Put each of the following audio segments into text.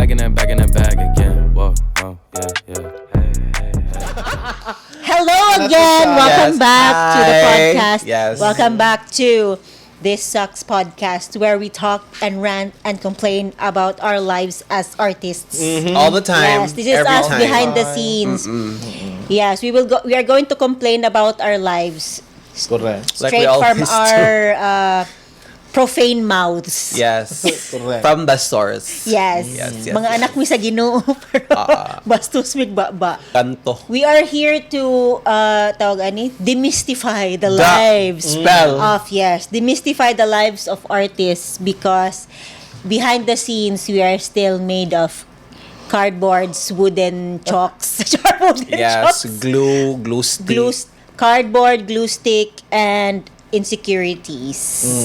back in that bag again. Whoa, oh, yeah. Hello again. Welcome back to the podcast. Yes. Welcome back to This Sucks podcast, where we talk and rant and complain about our lives as artists. All the time. Yes, this is every us time. behind the scenes. Yes, we are going to complain about our lives Correct. Like straight we from always do. our profane mouths. Yes. Correct. From the source. Yes. Yes. Mga anak mi sa Ginoo pero bastos mig baba. Kanto. We are here to demystify the lives spell. demystify the lives of artists, because behind the scenes we are still made of cardboards, wooden chalks, Yes. Glue stick. cardboard, glue stick, and insecurities.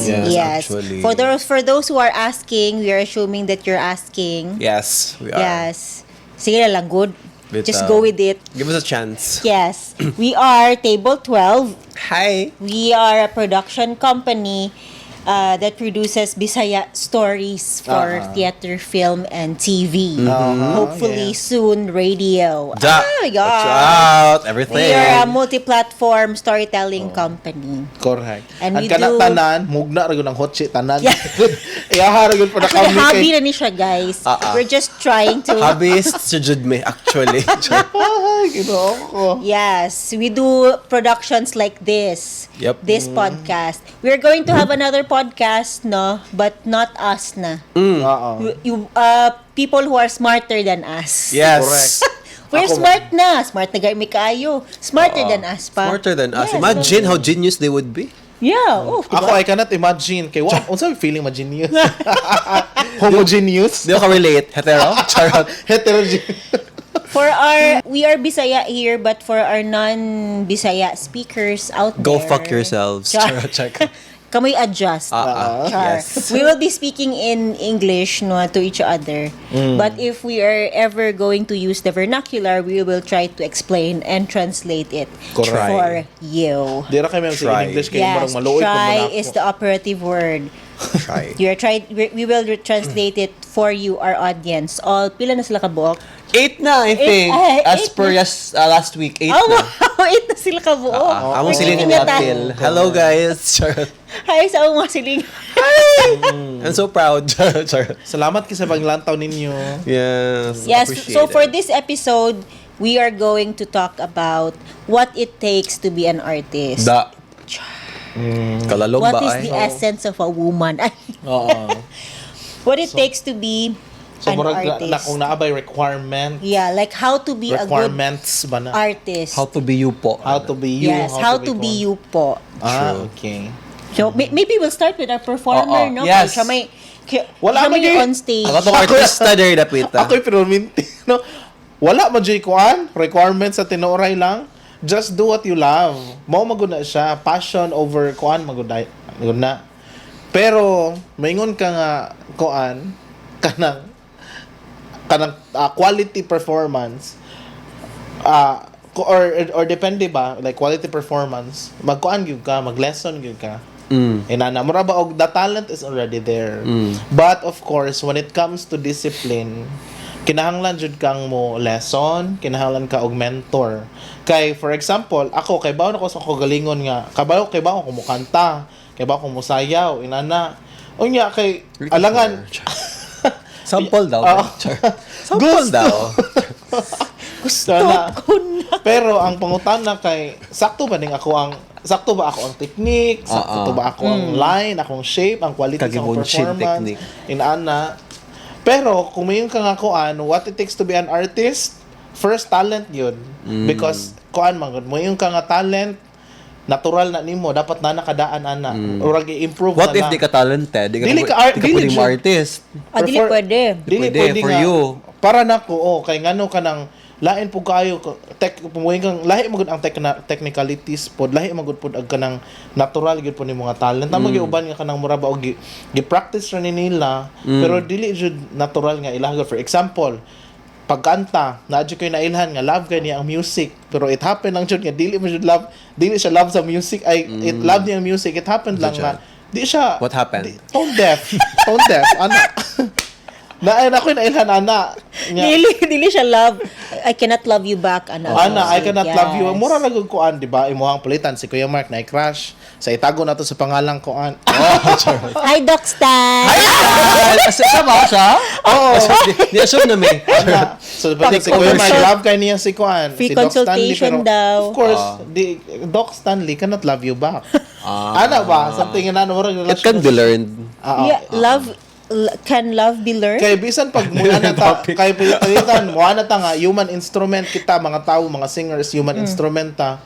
Yes, actually. For those who are asking, we are assuming that you're asking. Yes, we are. Yes. Sige na lang, good. But, Just go with it. Give us a chance. Yes. We are Table 12. Hi. We are a production company that produces Bisaya stories for theater, film, and TV. Hopefully soon radio. Da. Oh my Watch God. out. Everything. We are a multi-platform storytelling company. Correct. And we Ang kanang do- tanan, mugna ra gyud ang hot shit tanan. Yeah. Iyaha ra gyud pa na Actually, kami hobby kay. na ni siya, guys. We're just trying to... Hobbyist si Jude me, actually. Ay, ginoo ko. Yes, we do productions like this. Yep. This podcast. We're going to have another podcast, no? But not us na. Oo. People who are smarter than us. Yes. Correct. We're Ako- smart na. Smart na gaymi kaayo. Smarter than us pa. Smarter than us. Yes. Imagine how genius they would be. Yeah. Oh, Ako, I cannot imagine. Kay, wow, unsa yung feeling ma-genius? Homogeneous? Di ko relate. Hetero? Charot. Heterogeneous? we are Bisaya here, but for our non-Bisaya speakers out Go there. fuck yourselves. Char. Charot. Check. Kami adjust. Char. Yes. We will be speaking in English, no, to each other. But if we are ever going to use the vernacular, we will try to explain and translate it Correct. for you. Di ra kami sige Try. in English kay Yes, marang maluoy po try man is ako. the operative word. Try. We will translate it for you, our audience. All pila na sila kabuok? 8 na, I think. As eight per na. last week. 8 Oh, na. wow! 8 na sila kabuok. Among We're siling keeping ni the time. Atil. Hello, guys. Charot. Hi sa mga siling. I'm so proud. Charot. Salamat kay sa paglantaw ninyo. Yes. Yes, appreciate so for it. this episode, we are going to talk about what it takes to be an artist. Da. Kalalog What ba is ay? the essence of a woman? Ay, Oo. what it takes to be So, an murag artist. na kung naabay requirement, Yeah, like how to be a good requirements ba na? artist. How to be you po. How to be you. Yes, how to be you po. Okay. So, maybe we'll start with our performer, Oo, no? yes. Siya may, Wala siya may man on stage. Ako tong artista there, dapita. Ako'y pinulminti. No? Wala man dyan kuan. Requirements sa tinuray lang. Just do what you love. Mao maguna siya. Passion over kuan maguna. Pero maingon ka nga kuan kanang quality performance or depende ba like quality performance magkuan gyud ka mag-lesson gyud ka. Inana mura ba og the talent is already there. But of course when it comes to discipline kinahanglan jud kang mo lesson, kinahanglan ka og mentor. Kay for example, ako kay bawo ako sa kagalingon nga, kay bawo ko mo kanta, kay bawo ko mo sayaw, inana. Unya kay alangan Sample daw. Charot. Sample Gusto. daw. gusto na. Pero ang pangutana kay sakto ba ako ang technique, sakto ba ako ang line, akong shape, ang quality sa akong Kagibunshin performance, technique. inana. Pero kung mayon ka nga kuan, what it takes to be an artist, first talent yun. Because kuan man mayon ka nga talent, natural na nimo, dapat na nakadaan ana. Urag i-improve What na if lang. di ka talented? Di Dili ka dili pwedeng siya- artist. Dili pwede. Dili Pwede, for nga. you. Para nako kay ngano ka nang lain po kayo pumuing kang lahi magud ang technicalities pod, lahi magud pod ag kanang natural gyud po ni mga talent. Tama gyud uban nga kanang mura ba og gi-practice ra ni nila pero dili jud natural nga ilahagod. For example, pagkanta, naadyo kayo nailhan nga love kay niya ang music, pero it happened lang jud nga dili mo jud love, dili siya love sa music, ay it love niya ang music, it happened lang Jud na di siya What happened? tone deaf. Ano? Na ako na ilhan ana. Dili siya love. I cannot love you back. Ana, I cannot love you. Yes. Mura lang kuan, di ba? Imuhang palitan si Kuya Mark na i-crush. Sa itago na to sa pangalang kuan. Hi, Doc Stan! Sama siya? Oo. Di-assume na may. Ana. So, pati si Kuya Mark, love kay niya si kuan. Free Si Doc Stanley. consultation Pero, daw. of course, Doc Stanley cannot love you back. Ana ba? Something na mura It can be learned. Yeah, can love be learned? Kay bisan pag muna na ta, kay pilitan mo na ta nga human instrument kita, mga tao, mga singers, human instrument ta.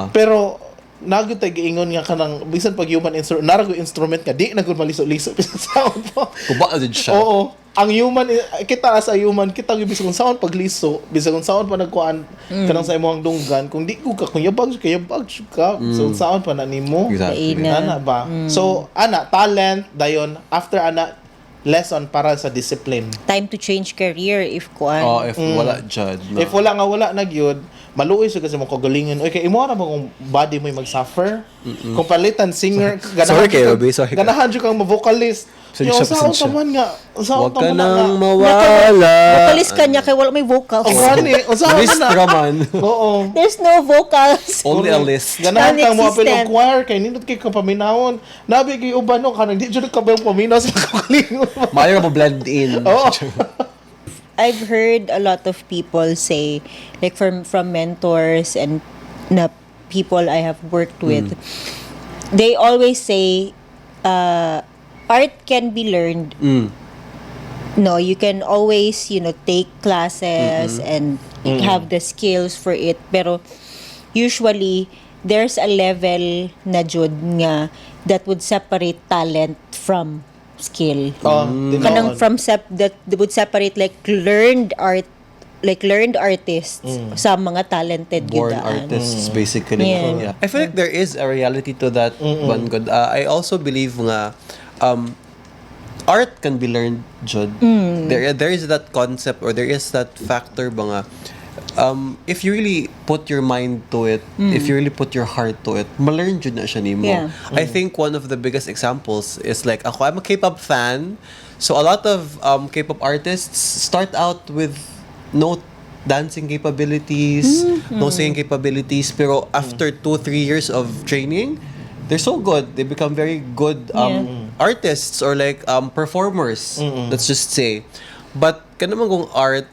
Pero nagud tay giingon nga kanang bisan pag human instrument, narago instrument ka, di na gud maliso-liso bisan sound po. Kuba na din siya. Oo. Ang human kita as a human, kita gyud bisan kung sound pagliso, bisan kung sound pa nagkuan kanang sa imong dunggan, kung di ko ka kung yabag ka, so sound pa na nimo. Exactly. Ana ba? So ana talent dayon after ana lesson para sa discipline. Time to change career if kuan. Oh, if wala dyan. No. If wala nga wala na gyud, maluoy siya kasi mo kagalingon. Okay, imo ra ba kung body mo mag-suffer? Kung palitan singer, Sorry kayo, babe. Sorry. ganahan jud kang vocalist. Pasensya, Saan pasensya. taman nga? Saan Huwag ka taman nang nga? mawala. Vocalist ka niya kay wala may vocals. O gani, saan List na? raman. Oo. There's no vocals. Only a list. Ganahan kang mo apel Non-existent. og choir kay nindot kay kapaminawon. Nabi kay uban no kanang di jud ka ba paminaw sa kagalingon. Maayo mo blend in. Oo. I've heard a lot of people say, like from mentors and na people I have worked with, they always say, art can be learned. No, you can always, take classes and have the skills for it. Pero usually, there's a level na jud nga that would separate talent from skill. Kanang that would separate like learned artists sa mga talented Born gidaan. artists, basically. Yeah. I feel like there is a reality to that, Bangod. I also believe nga, art can be learned, Jud. There is that concept or there is that factor ba nga, if you really put your mind to it, if you really put your heart to it, ma-learn jud na siya nimo. Yeah. I think one of the biggest examples is like, ako, I'm a K-pop fan, so a lot of K-pop artists start out with no dancing capabilities, no singing capabilities, pero after 2-3 years of training, they're so good. They become very good artists or like performers, let's just say. But kanang kung art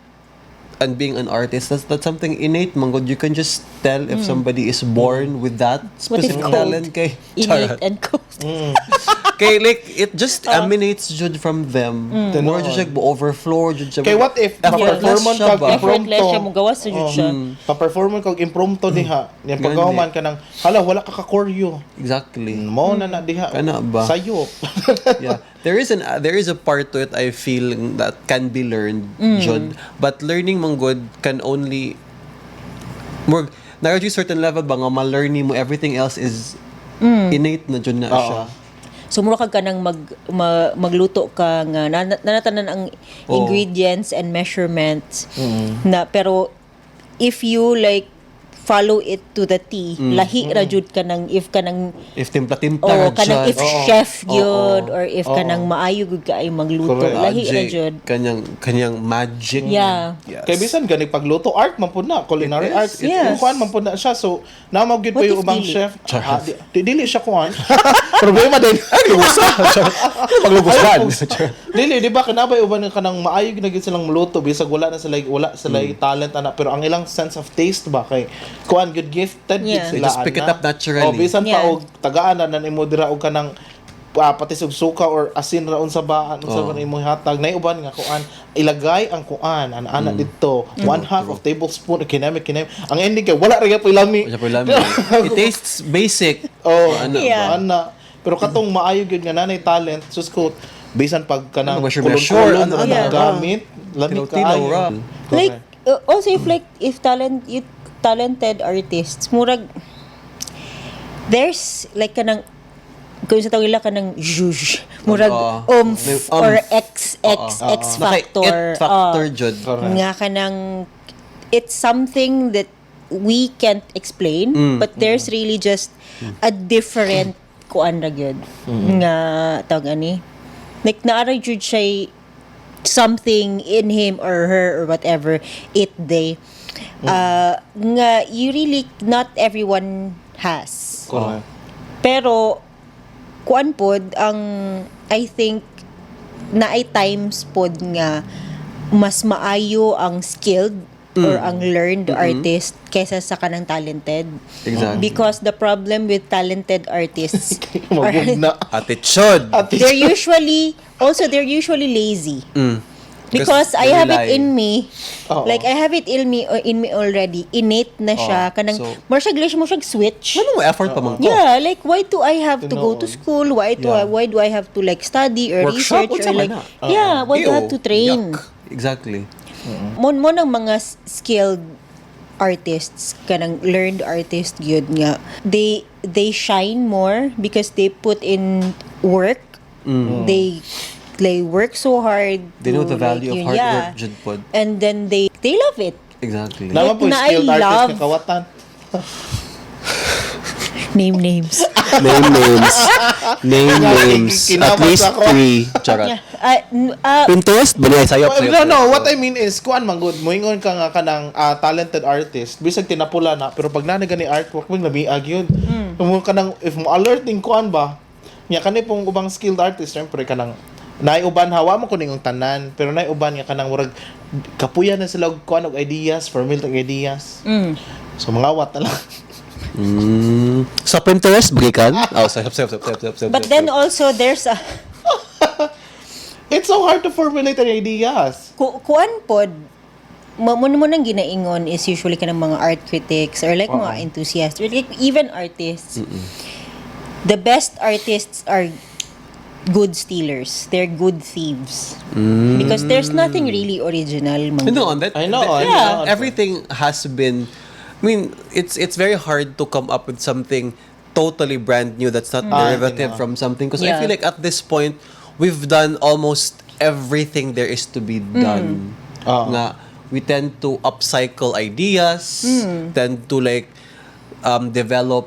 and being an artist, that's something innate, manggod. You can just tell if somebody is born with that What if specific code? talent. Kay Innate and code. kay like it just emanates jud from them. More jud siya overflow jud siya. Kay what if Effortless pa-performan siya kag ba? Effortless siya mo impromptu? gawas sa jud siya. Pa-performan kag impromptu diha. Yang pagkahuman ka nang hala wala ka ka-choreo. Exactly. Mo na diha. Kana ba? Sayo. Yeah, there is a part to it I feel that can be learned, Jud. But learning mong good can only more na certain level ba nga ma-learn mo, everything else is innate na Jud na siya. So mura kag kanang magluto ka nga nanatanan ang ingredients and measurements na pero if you like follow it to the T, lahi ra jud kanang if kanang If timpla-timpla kanang if chef gyud Oo. or if kanang maayo gud ka ay magluto, Correct. lahi ra jud. kanyang magic. Yeah. Yes. Kay bisan gani pagluto art man pud na, culinary It is, art. it is. Kuan man pud na siya. So namag gyud pa What yung if ubang dili? chef. Dili siya kuan. Problema din. Paglubusban. Dili, di ba kanabay uban nga kanang maayo na gyud silang muluto bisag wala sila talent ana pero ang ilang sense of taste ba kay kuan good gifted Yeah. gid sila. They just pick it ana. up naturally. O bisan Yeah. pa og tagaan na nimo dira og kanang patisog suka or asin raon sa baan unsa man imong hatag nay uban nga kuan ilagay ang kuan ana dito 1/2 of tablespoon kinami ang ending kay wala ra gyud lami. Siya po lami. It tastes basic. Oh, Yeah. ana. Pero katong maayo gyud nga nanay talent sus ko bisan pag kanang Ano ba siya, kulon-kulon ano, ra ano, gamit lami Tilaw-tilaw ra. kaayo. Like also if talented artists murag there's like kanang kung sa tawag nila kanang zhuzh murag May or umph. X factor It factor, Jud. nga kanang it's something that we can't explain but there's really just a different kuan ra gyud nga tawag ani like naara jud siya something in him or her or whatever it they nga you really not everyone has. Correct. Pero kuan pod ang I think na ay times pod nga mas maayo ang skilled or ang learned artist kaysa sa kanang talented. Exactly. Because the problem with talented artists Magod na. Attitude. they're usually lazy. Because I have it in me. Oo. Like I have it in me already. Innate na siya. Kanang So- more siya switch. Ano mo effort pa man ko? Yeah, like why do I have to go to Tinuod. school? Why do I have to like study or Workshop? research Unsa or man like na? yeah, why do I have Ew, to train? yuck. Exactly. Mo ng mga skilled artists kanang learned artist gyud nga they shine more because they put in work. They work so hard. They know the like, value of yun, hard yeah. work, jud pod. And then they love it. Exactly. Naman po na skilled I artist love- nga kawatan. Name names. Name names. Name names. At Kinamas least ako. 3. Charot. Yeah. Pinterest? Bali, sayop. No, what I mean is, kuan man good, moingon ka nga kanang talented artist, bisag tinapula na, pero pag nanaga ni artwork, mo labiag yun. Mo kanang, if mo alerting kuan ba, nya kanay pong ubang skilled artist, syempre kanang, naiuban hawa mo kuning ang tanan, pero naiuban nga kanang murag, kapuya na sila og kuan og ideas, formula og ideas. So, mga wat na lang. Sa Pinterest, balikan? Oh, sayop. But then also there's a It's so hard to formulate ang ideas. kuan pod mo nang ginaingon is usually kanang mga art critics or like mga enthusiasts or like even artists. The best artists are good stealers. They're good thieves. Because there's nothing really original. I know, on that. I know, I know. Everything has been. I mean, it's very hard to come up with something totally brand new that's not derivative from something. Because I Yeah. feel like at this point, we've done almost everything there is to be done. Nga, we tend to upcycle ideas, tend to like develop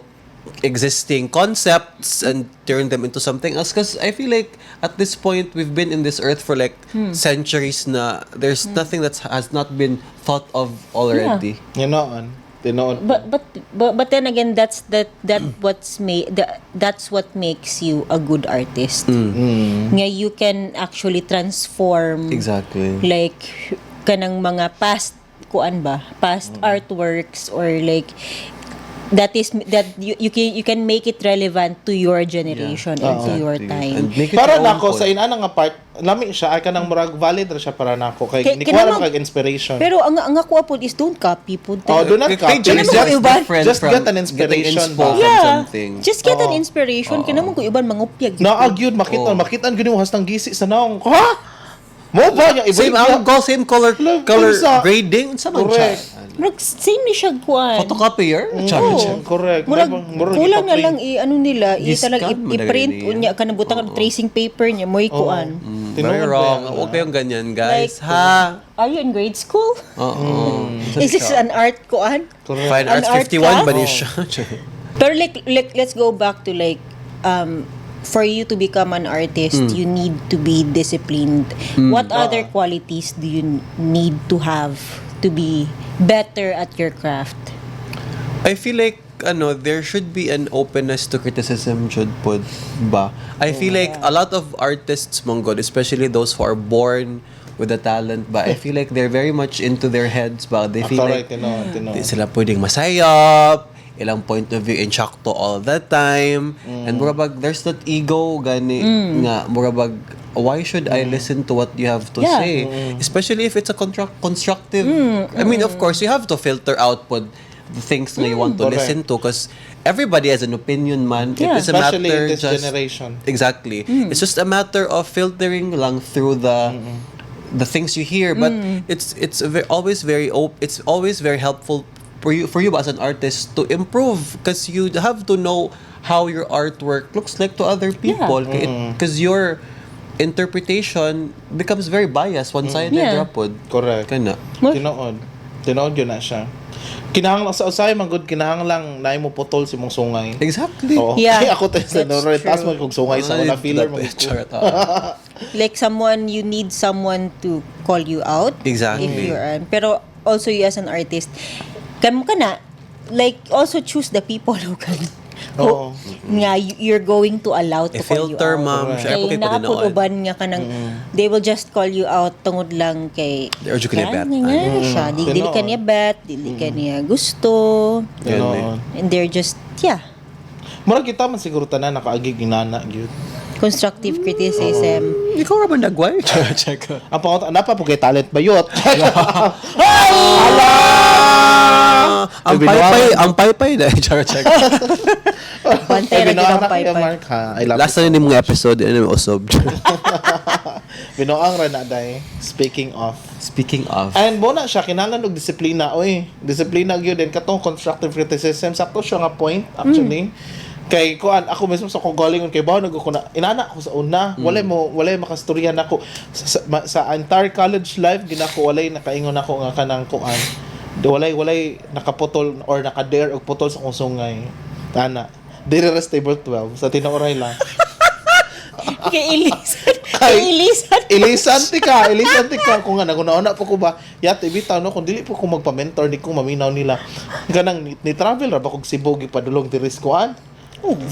existing concepts and turn them into something else. Because I feel like at this point, we've been in this earth for like centuries na there's nothing that has not been thought of already. You know, tinood. But then again that's what makes you a good artist. Nga you can actually transform Exactly. like kanang mga past artworks or like that you can make it relevant to your generation and to your And time. make it Para your own nako pod. sa inana nga part, lami siya ay kanang murag valid ra siya para nako kay Kay- ni kinamang- kuha kag inspiration. Pero ang ako pod is don't copy pod. Oh, do not copy. Just Kinamang iban. different Just from get an getting inspiration inspo ba? from Yeah. something. Just get an inspiration. Kinamang ko iban mangupyag. Naagyud makitan gini mo hastang gisi sa naong. Ha? Mo ba ya Same angle, same color Sa- grading. Sa man siya. Correct. Murag same ni siya kuan. Photocopier? Oo. Correct. Murag kulang na ipa-print. lang ano nila, Giskan talag mo na i-print ganyan. unya kanang butang tracing paper niya mo'y kuan. Very Tinuod wrong. ba? Huwag kayong ganyan, guys. Like, ha? Are you in grade school? Oo. Is this an art kuan? Correct. Fine An Arts art 51 ba class? niya siya? Pero like let's go back to like for you to become an artist, you need to be disciplined. What other qualities do you need to have to be better at your craft? I feel like there should be an openness to criticism should put ba. I feel like a lot of artists monggod, especially those who are born with a talent ba, I feel like they're very much into their heads ba. They feel Correct, like tinood. di sila pwedeng masayap, ilang point of view insakto all the time. And murabag there's that ego gani nga murabag why should I listen to what you have to Yeah. say? Especially if it's a constructive. I mean, of course, you have to filter out pod the things na you want to Correct. listen to because everybody has an opinion, man. Yeah. It is a Especially matter in this just generation. exactly. It's just a matter of filtering lang through the things you hear, but it's always very it's always very helpful for you as an artist to improve because you have to know how your artwork looks like to other people because your interpretation becomes very biased one-sided Yeah. rapod Correct. kana Tinood. Tinood yun na siya. Kinahanglan sa usay man good kinahanglang naay mo putol si mong sungay. Exactly. Oo. Yeah, Kaya ako tayo sa that's Noroy, taas true. mo kung sungay sa una filler mo. Charot. Like you need someone to call you out. Exactly. If you're pero also you as an artist, kamo ka na, like also choose the people who can Oo. nga you're going to allow to call you I-filter, out. ma'am. Correct. Share po Kay kayo pa din naapod uban nga kanang they will just call you out tungod lang kay They urge you ka niya bet. siya dili ka niya bet, dili ka niya gusto, Ganon. and they're just Murag kita man siguro tanan nakaagig inana gyud. constructive criticism. Ikaw raman nagway. Check. Ang pangot napa po kay talent bayot. Ang paypay na. Charot. Check. Bantay ra gyud ang paypay. Mark ha. I love Last na ni mga episode, ano usob. Binoang ra na day. Speaking of. Speaking of. And bona siya kinahanglan og disiplina. Oy, disiplina gyud din katong constructive criticism sakto siya nga point actually. Kay kuan ako mismo sa kogalingon kay bawo nagko na inana ko sa una walay makastorya nako sa entire college life ginako walay nakaingon ako nga kanang kuan walay nakaputol or nakadare og putol sa kong sungay ana diri rest table 12 sa tinuoray lang Kay ilisan. Ilisan ti ka kung nga nagunauna po ko ba yate bitaw no kung dili po ko magpa-mentor di ko maminaw nila kanang ni travel ra ba kog Cebu gipadulong diri sa kuan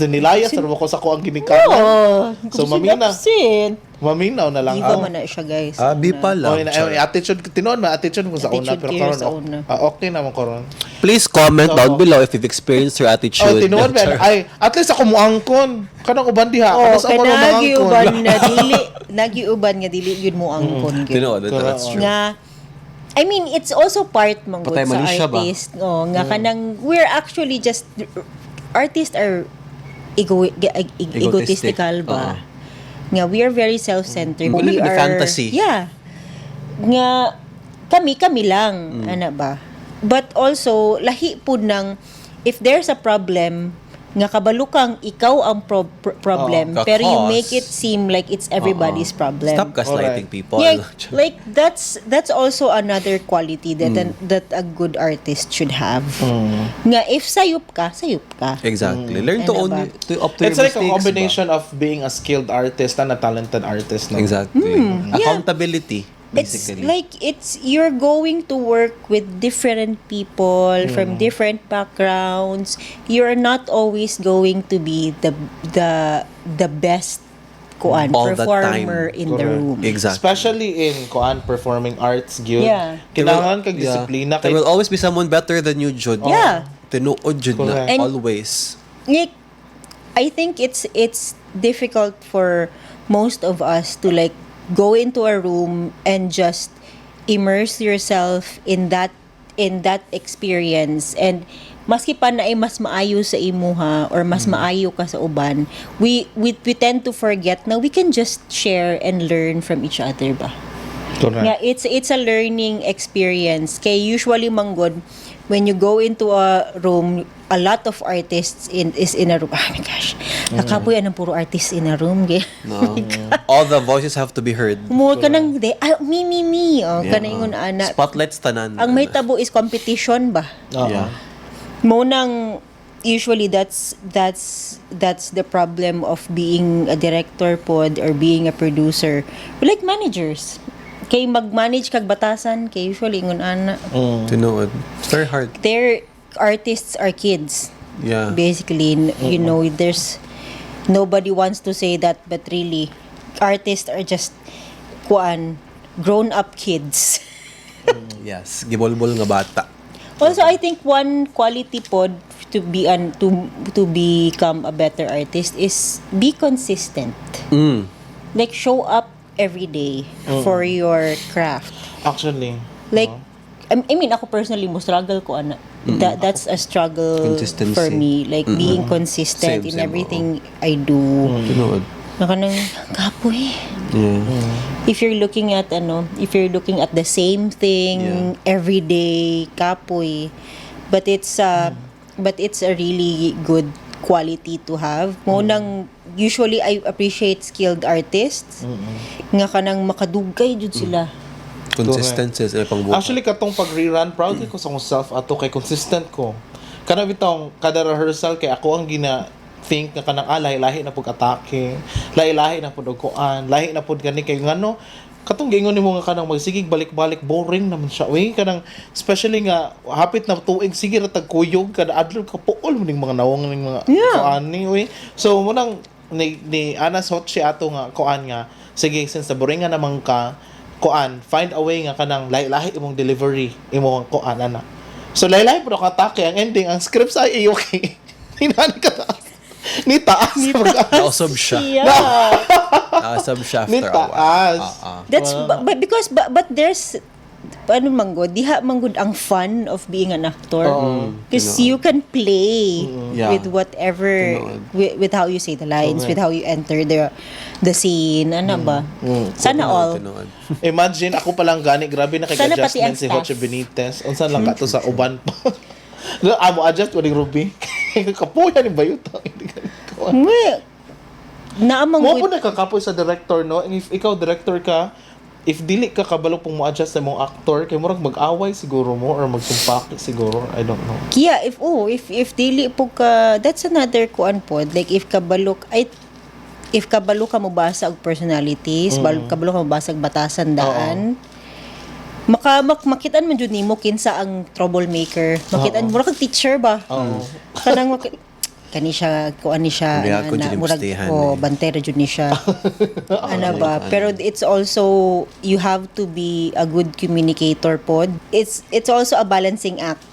nilayas ra ko sa ko ang ginikanan. So maminaw na lang. Diva man na siya, guys. Abi pala. Attitude tinuod man attitude ko sa una Attitude pero kayo karon sa una. okay naman karon. Please comment down below if you've experienced your attitude. Oh, tinuod man ay at least ako muangkon. Kanang uban diha Oh, sa ako nagiuban na dili, nagiuban nga dili yun mo angkon gyud. Tinuod, that's true. Nga I mean, it's also part man gud Patay sa malisya ba? artist. Oh, nga kanang we're actually just artists are egotistical ba? Nga we are very self-centered. We live in the fantasy. Yeah. Nga kami lang ana ba? But also lahi pud nang if there's a problem nga kabalo kang ikaw ang problem pero you cause. make it seem like it's everybody's problem. Stop gaslighting people. Yeah, like that's also another quality that a good artist should have. Nga if sayop ka. Exactly. Learn to Ano own ba? to up to It's your like a mistakes combination of being a skilled artist and a talented artist. No? Exactly. yeah. Accountability. It's Basically. like you're going to work with different people from different backgrounds. You're not always going to be the best kuan All the performer time. in the room. Exactly. Especially in kuan performing arts gyud. Yeah. Kinahanglan kag disiplina There kay will always be someone better than you, Jud. Yeah. Tinuod, Jud na. Correct. And- Always. Like, I think it's difficult for most of us to like go into a room and just immerse yourself in that experience, and maski pa na ay mas maayo sa imuha or mas maayo ka sa uban, we tend to forget na we can just share and learn from each other ba. Correct. Yeah, it's a learning experience. Kay usually manggod when you go into a room, a lot of artists is in a room. Oh my gosh. Nakapoy anong puro artists in a room. No. All the voices have to be heard. Mo ka nang me. Oh, kanang ana. Spotlights tanan. Ang may tabo is competition ba? Yeah. Mo nang usually that's the problem of being a director pod or being a producer. We like managers. Kay mag-manage kag batasan, kay usually ingon ana. Tinuod. It's very hard. Their artists are kids. Yeah. Basically, you know, there's nobody wants to say that, but really, artists are just grown up kids. Yes. Gibolbol nga bata. Also, I think one quality pod to become a better artist is be consistent. Like show up every day for your craft. Actually. Like I mean ako personally mo struggle ko ana. That's a struggle Consistency. for me, like being consistent in Same, everything I do. Tinuod. Nakanang kapoy. Yeah. If you're looking at the same thing every day, kapoy. But it's a really good quality to have. Mo nang usually I appreciate skilled artists. Nga kanang makadugay jud sila. Consistency sa pang buka. Actually, katong pag-rerun, proud ko sa akong self ato kay consistent ko. Kana bitong kada rehearsal kay ako ang think nga kanang lahi-lahi na pag-atake, lahi-lahi na pud og kuan, lahi na pud kani kay ngano katong giingon nimo nga kanang magsigig balik-balik boring naman siya. Uy, kanang especially nga hapit na tuig sige ra tagkuyog kada adlaw ka puol mo ning mga nawong ning mga kuan ni uy. So mo nang ni Anas Hotche ato nga kuan nga sige since naboringan naman ka kuan find a way nga kanang lahi-lahi imong delivery imong kuan ana. So lahi-lahi pud ka atake ang ending ang script sa iyo okay. Hinani ka taas. Ni taas. Nausab siya. Yeah. Nausab siya Ni after a while. taas. That's but because but there's ano manggod diha manggod ang fun of being an actor because you can play Yeah. with whatever with how you say the lines, with how you enter the scene ano ba sana all Tinuod. Imagine ako pa lang gani grabe na kay Sana pati ang adjustment si staff. Jose Benitez. Unsa lang kato sa uban pa. Amo adjust ko ni Ruby. Kapuya ni bayuta. Nga, naamang Mo po nakakapoy sa director no. And if ikaw director ka, if dili ka kabalo pong mo-adjust sa mong actor, kay murag mag-away siguro mo or magsumpaki siguro, I don't know. Kaya if dili po ka, that's another kuan pod, like if kabalo ka mobasa og personalities, kabalo ka mobasa og batasan daan, makitaan man jud nimo kinsa ang troublemaker. Makitaan mo kag teacher ba? Kanang kani siya kuan ni siya Hindi ako dyan impustihan bantera jud ni siya. Ano ba? Pero it's also you have to be a good communicator pod. It's also a balancing act.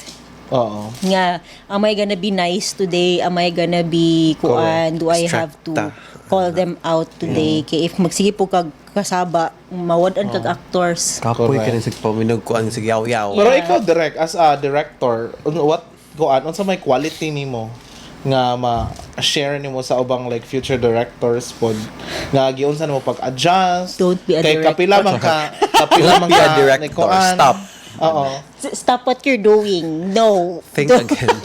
Oo. Nga am I gonna be nice today? Am I gonna be kuan? Do I have to call them out today? Kay if magsige po kag kasaba mawad-an kag actors. Kapoy ka rin sa paminag ko ang sige yaw-yaw. Pero ikaw as a director, what kuan unsa may quality nimo nga ma-share nimo sa ubang like future directors pod nga giunsa nimo pag-adjust? Don't be a kay director. kapila man Don't be a director. kuan. Stop. Oo. Stop what you're doing. No. Think Don't. again.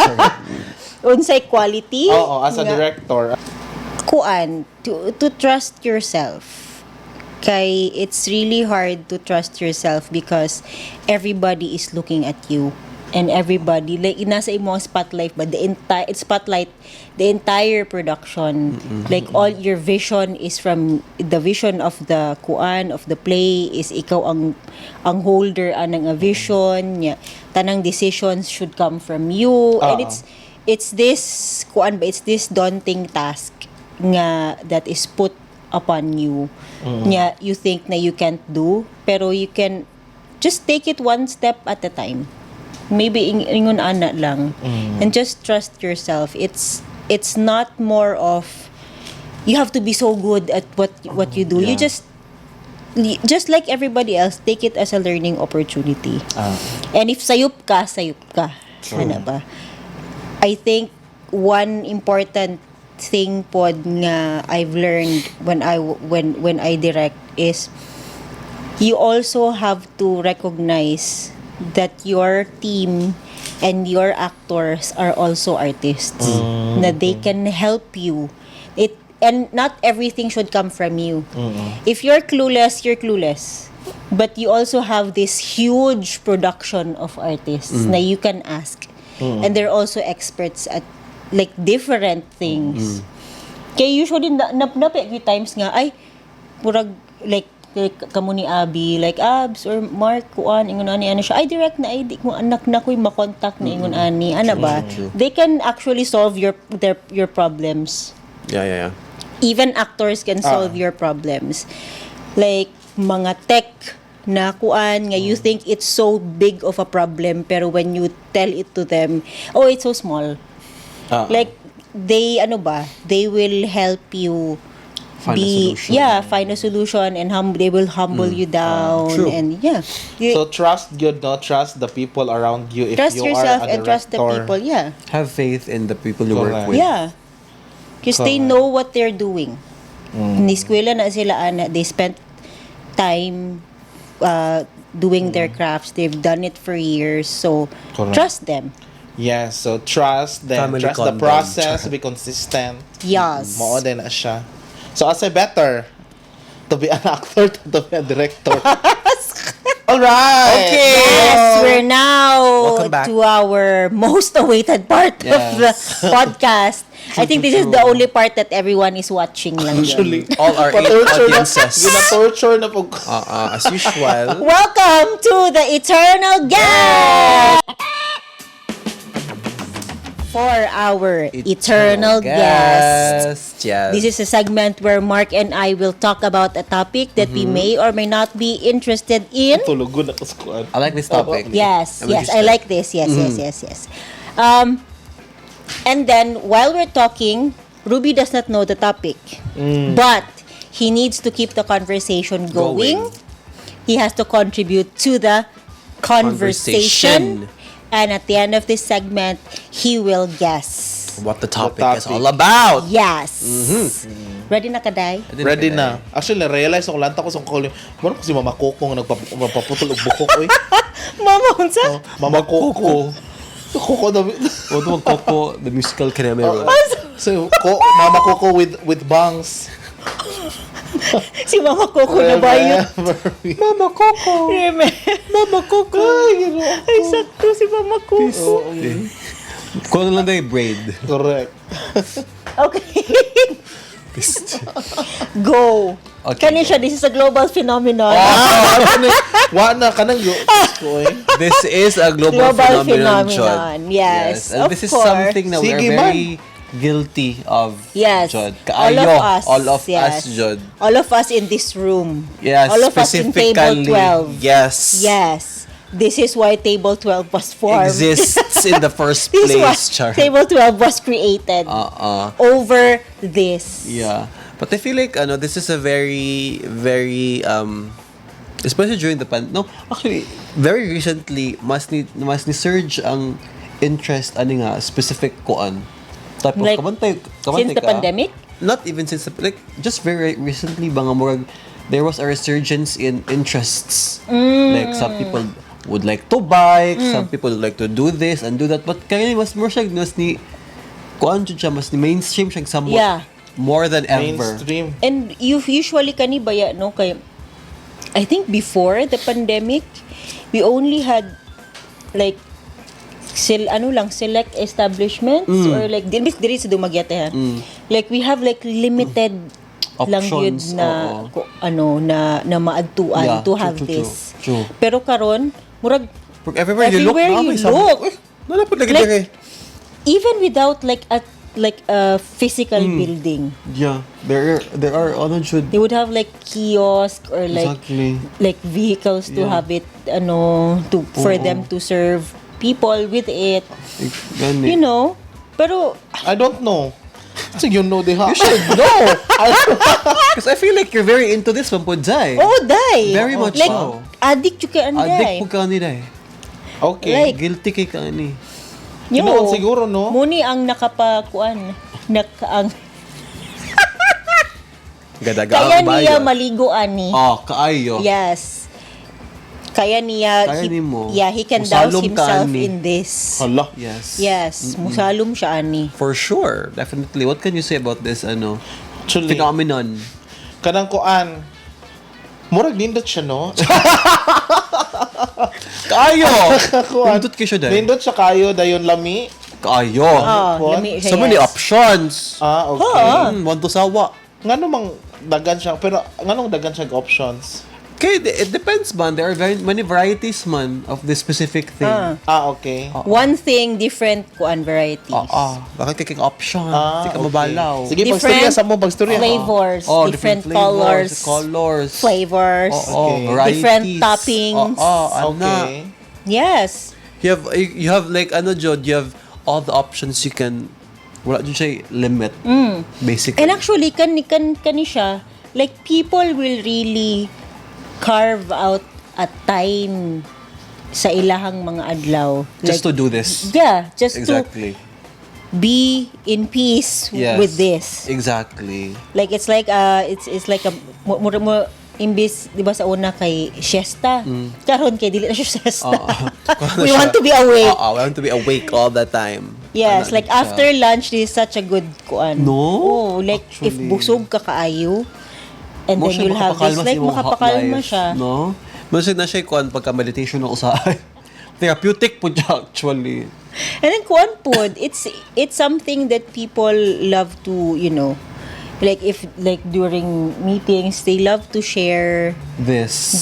Unsay quality? Oo, as a Nga, director. kuan to trust yourself. Kay it's really hard to trust yourself because everybody is looking at you and everybody like nasa imo ang spotlight but the entire production like all your vision is from the vision of the kuan of the play is ikaw ang holder anang a vision nya tanang decisions should come from you and it's this kuan ba it's this daunting task nga that is put upon you nya you think na you can't do pero you can just take it one step at a time maybe ingon ana lang and just trust yourself it's not more of you have to be so good at what you do you just like everybody else take it as a learning opportunity and if sayup ka ano ba I think one important thing pod nga I've learned when I direct is you also have to recognize that your team and your actors are also artists na they can help you and not everything should come from you if you're clueless but you also have this huge production of artists na you can ask and they're also experts at like different things. Kaya usually napay times nga ay murag like kamo ni Abby like Abs or Mark kuan ingon ani ano siya ay direct na ay di ko anak na ko'y makontak na ingon ani ana ba they can actually solve your problems. Yeah. Even actors can solve your problems. Like mga tech na kuan nga you think it's so big of a problem pero when you tell it to them oh it's so small. Like they will help you find a solution and they will humble you down and so trust the people around you if trust you yourself are a and trust the director. people Have faith in the people you work with. because they know what they're doing ni eskwela na sila ana they spent time doing their crafts they've done it for years so trust them. Yes, so trust them, Family trust the condom. process, be consistent. Yes. Mao din na siya. So, asa better to be an actor to be a director? Alright! Okay. Yes, we're now Welcome back. to our most awaited part of the Yes. podcast. I think this is the only part that everyone is watching lang. Actually, All our 8 pa-torture na- audiences. Gina-torture na po. As usual. Welcome to the Eternal Guest! For our Eternal Guest. Yes. This is a segment where Mark and I will talk about a topic that we may or may not be interested in. Tulugon na kaskuan. I like this topic. Yes, I'm yes, I interested. like this. Yes. And then, while we're talking, Ruby does not know the topic. But he needs to keep the conversation going. He has to contribute to the conversation. And at the end of this segment, he will guess. What the topic is topic. all about. Yes. Ready na kaday? Ready na. Actually, na-realize ako, lanta ko sa call yung, ano ko si Mama Coco nga magpaputol og bukok, oy. Mama, unsa? Mama Coco. Coco David. What about Coco, the musical camera? So, Mama Coco with bangs. Si Mama Coco na ba yun? Mama Coco. Mama Coco. Ay, sakto si Mama Coco. Kung lang tayo braid. Correct. Okay. Go. Okay, Kani siya, this is a global phenomenon. Wa na kanang yo. Oy. This is a global, Global phenomenon, phenomenon. Jod. Yes, And of this is course. something that we are Sige, very guilty of, Yes. Jod. All Kaayo. of us. All of yes. us, Jod. All of us in this room. Yes, All of us in table specifically, 12. Yes. Yes. This is why table 12 was formed. Exists in the first This is why place, Char. table 12 was created. Over this. Yeah. But I feel like this is a very especially during the actually very recently mas ni surge ang interest ani nga specific kuan type of Like, kabantay Since the ka. pandemic? Not even since like just very recently banga murag there was a resurgence in interests. Like some people would like to bike, some people would like to do this and do that, but kaya mas more siya mas ni kuan jud siya mas ni mainstream siya somewhat. Yeah. More than ever. Mainstream. And you usually kani baya no kay I think before the pandemic we only had like select establishments or like diri sa Dumaguete ha. Like we have like limited lang yun Options, na oo. na maadtuan Yeah, to true, have true, this. true. Pero karon murag Everywhere you look, everywhere you look, nalapot lagi Like, dire. even without like a physical building, Yeah, there are should they would have like kiosk or exactly. like vehicles to Yeah. have it for them to serve people with it, you know. Pero I don't know. So you know they have. You should know. Because I feel like you're very into this one po, Jai. dai Very much like so. addict you can Addict po ka nila eh. Okay. Like, Guilty kay ka ni. Kinoon siguro, no? Muni ang nakapakuan ang Gadaga kaya ang niya bayo. maligo ani. Kaayo. Yes. Kaya niya Kaya nimo. he can douse Musalom ka, himself ani. in this. Hala. Yes. Yes, musalom siya ani. For sure. Definitely. What can you say about this Actually, phenomenon? kanang kuan. Murag nindot siya, no? Kaayo! Kuan. Pindot kayo siya dahil. Nindot siya kayo, dayon lami. Kaayo! Oh, lami siya. So many yes. options. Okay. Want to sawa. Ngano mang dagan siya, pero nganong dagan siya options? Okay, it depends man. There are very many varieties man of this specific thing. Okay. One thing, different kuan varieties. Bakit kay option? Hindi ka mabalaw. Sige, Different pagstorya sa mo, pagstorya. flavors, different colors, flavors, Okay. varieties. different toppings. Okay. Yes. You have like Jod, you have all the options you can. Wala dyan siya limit. Basically. And actually, kani siya, like people will really carve out a time sa ilahang mga adlaw. Just like, to do this. Yeah, just Exactly. to be in peace Yes. with this. Exactly. Like it's like it's like a mo imbis di ba sa una kay siesta. Karon kay dili na siya siesta. We want to be awake. We want to be awake all the time. Yes, like after lunch this is such a good kuan. No, Oh, like if actually. busog ka kaayo and Mo then siya you'll have this makapakalma sa like imong hot makapakalma life, siya. No? Masig na siya kuan pagka meditation na usahay. Therapeutic po siya actually. And then kuan pod, it's something that people love to, like if like during meetings, they love to share This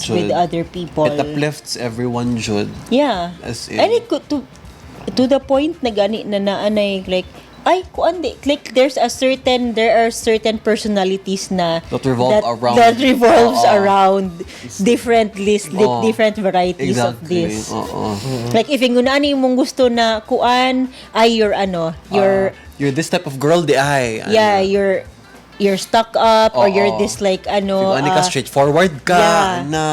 with Jud. other people. It uplifts everyone, Jud. Yeah. As in- And it could to the point na gani na naanay like ay kuan di like there are certain personalities na That revolve around. that revolves Oo. around different Oo. different varieties of Exactly. this. Oo. Like if yung ani mong gusto na kuan ay You're this type of girl, di ay. yeah, you're stuck up or you're Oo. this like Kung ani ka, straightforward ka. yeah. Na,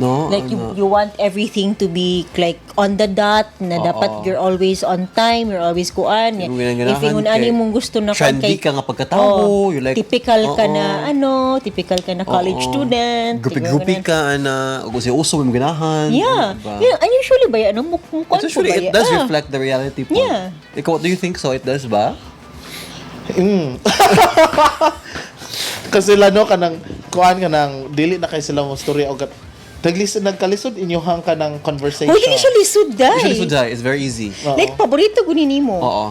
no? like you want everything to be like on the dot na dapat you're always on time, you're always kuan. Yung ginaganahan If yung ani mong gusto na kuan trendy ka nga pagkatao. You like, typical ka na typical ka na college student. Grupi-grupi ka, na, kung si uso mo ganahan. Yeah. Diba? Yeah, and usually ba yan? Mo kung kuan It's usually, ba it does yan? reflect the reality po. Yeah. Ikaw, do you think so? It does ba? Kasi lano kanang kuan kanang dili na kay sila mo storya og nagkalisod inyohang kanang conversation. Oh, usually suday. Usually, Suday, it's very easy. Like paborito gunin nimo. Oo.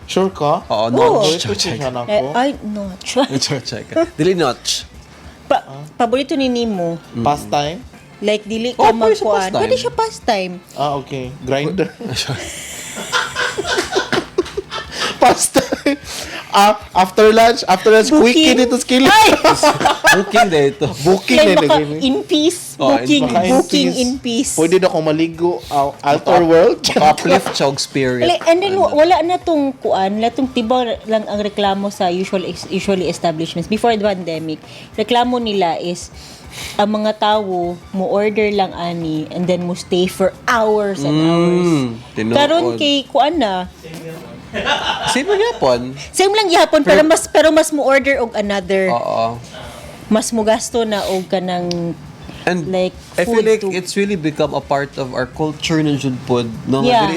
Sure ka? Oo, Oo. notch. Ito siya na Eh, ko. ay no. Check. Dili notch. Paborito ni nimo. Pastime? Like dili Oh, ka pwede siya magkuan. pastime. Pwede siya pastime. Ah, okay. Grinder. Pastime. After lunch, quickie dito skill. Booking dito. Booking Like na baka lagi. in peace. Oh, Booking in peace. Pwede na akong maligo outer world. Uplift siya og spirit. Like, and then wala na tong kuan, wala tong tibaw lang ang reklamo sa usually establishments before the pandemic. Reklamo nila is ang mga tao mo order lang ani and then mo stay for hours and hours. Tinuod. Karon kay kuan na Sino yapon? same lang gihapon pero mas mo order og another. Oo. Mas mo gasto na og kanang And like I feel food like to- it's really become a part of our culture na jud pod. No, Yeah.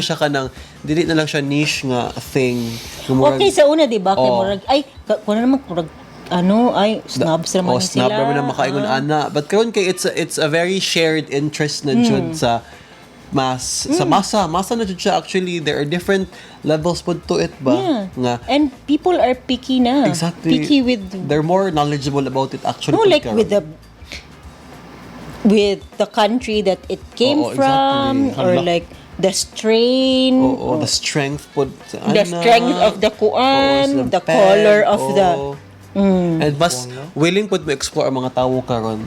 dili na lang siya niche nga thing. Nga okay sa una di ba kay Oo. murag ay kuno naman murag snobs naman snap sila. naman na makaingon ana. But karon kay it's a very shared interest na jud sa sa masa na jud siya. Actually there are different levels pod to it ba Yeah. nga And people are picky na. exactly Picky with they're more knowledgeable about it actually. no pod like karon. with the country that it came Oo, from exactly. or like the strain Oo, the strength pod sa the ana. strength of the kuan, Oo, the pen, color of oo. the And mas willing pod mo explore ang mga tawo karon.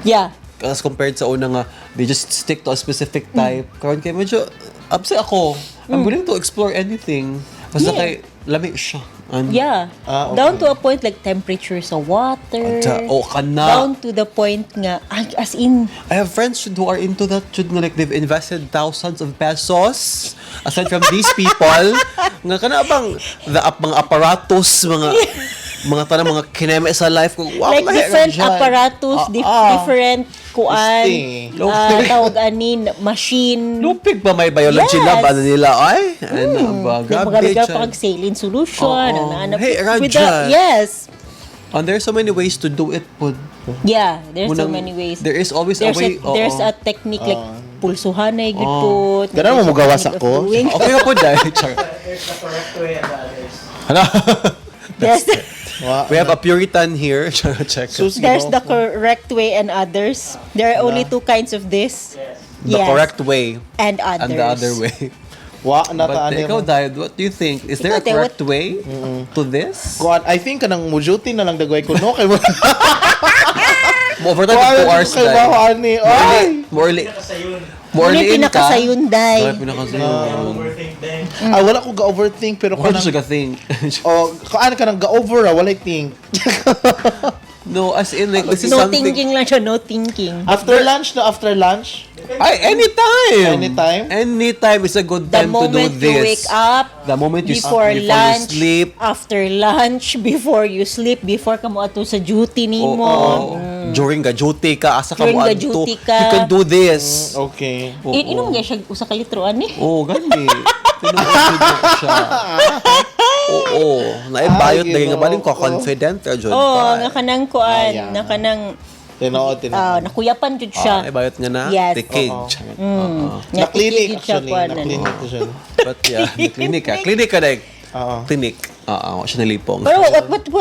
yeah. As compared sa una nga, they just stick to a specific type. Karon kay medyo, upset ako. I'm willing to explore anything. Basta Yeah. kay, lami siya. And, Yeah. Ah, okay. Down to a point like temperature sa water. kana. Down to the point nga as in I have friends who are into that. Should nga like they've invested thousands of pesos. Aside from these people, nga kana bang mga apparatus, mga tanang mga kineme sa life ko. Wow, like lahi ra different dyan. apparatus, different kuan, Este. tawag anin, machine. Lupig pa may biology Yes. lab, ano nila, ay? Ano ba? Grabe Magabiga dyan. pa kag saline solution. Oo. Hey, with Raja. yes. And there's so many ways to do it po. Yeah, there's so Munang- many ways. There is always There's a way. there's a technique like pulsuhanay gud po. Ganun mo magawas ako. Okay ka po dahil. Char. There's the correct way and the others. Ano? Yes. We have a Puritan here. Check. Sus, There's the ginoo. correct way and others. There are only two kinds of this. The Yes. correct way And others. and the other way. Wa na ta But ani. ikaw, Dad, what do you think? Is there a Ikaw, Dad, correct way to this? Kuan, I think kanang mujuti na lang dagway ko no kay mo. Overtime Kuan 2 hours, kay Dad. ba ani? Ay. More Kasayon. Muna yung pinakasayon, Day. Overthink din. Ah, wala ko ga-overthink pero What kanang should I think? oh, kaan ka nang ga-over wala think. No, as in like this is No something. thinking lang siya, no thinking. After lunch. Ay, anytime. Anytime? Anytime is a good The time to do moment this. you wake up, The moment you before you lunch, sleep. after lunch, before you sleep, before ka mo ato sa duty nimo. During the duty ka, asa ka During mo the adto, duty ka. you can do this. Okay. Inom nga siya usa ka litroan ni. Oo, gani. Tinuod ko siya. Oo. Naibayot Ay, dahil nga baling ko, ginoo. confident ka, John. Oh, nga kanang kuan, Ayan. nga kanang Tinuod. Nakuyapan jud siya. Ibayot nga na. Yes. Tikid. Na-clinic Natikid siya actually. kuan, Na-clinic ko siya. But yeah, clinic ka. Clinic ka dahil. Oo. Clinic. Siya nalipong. Pero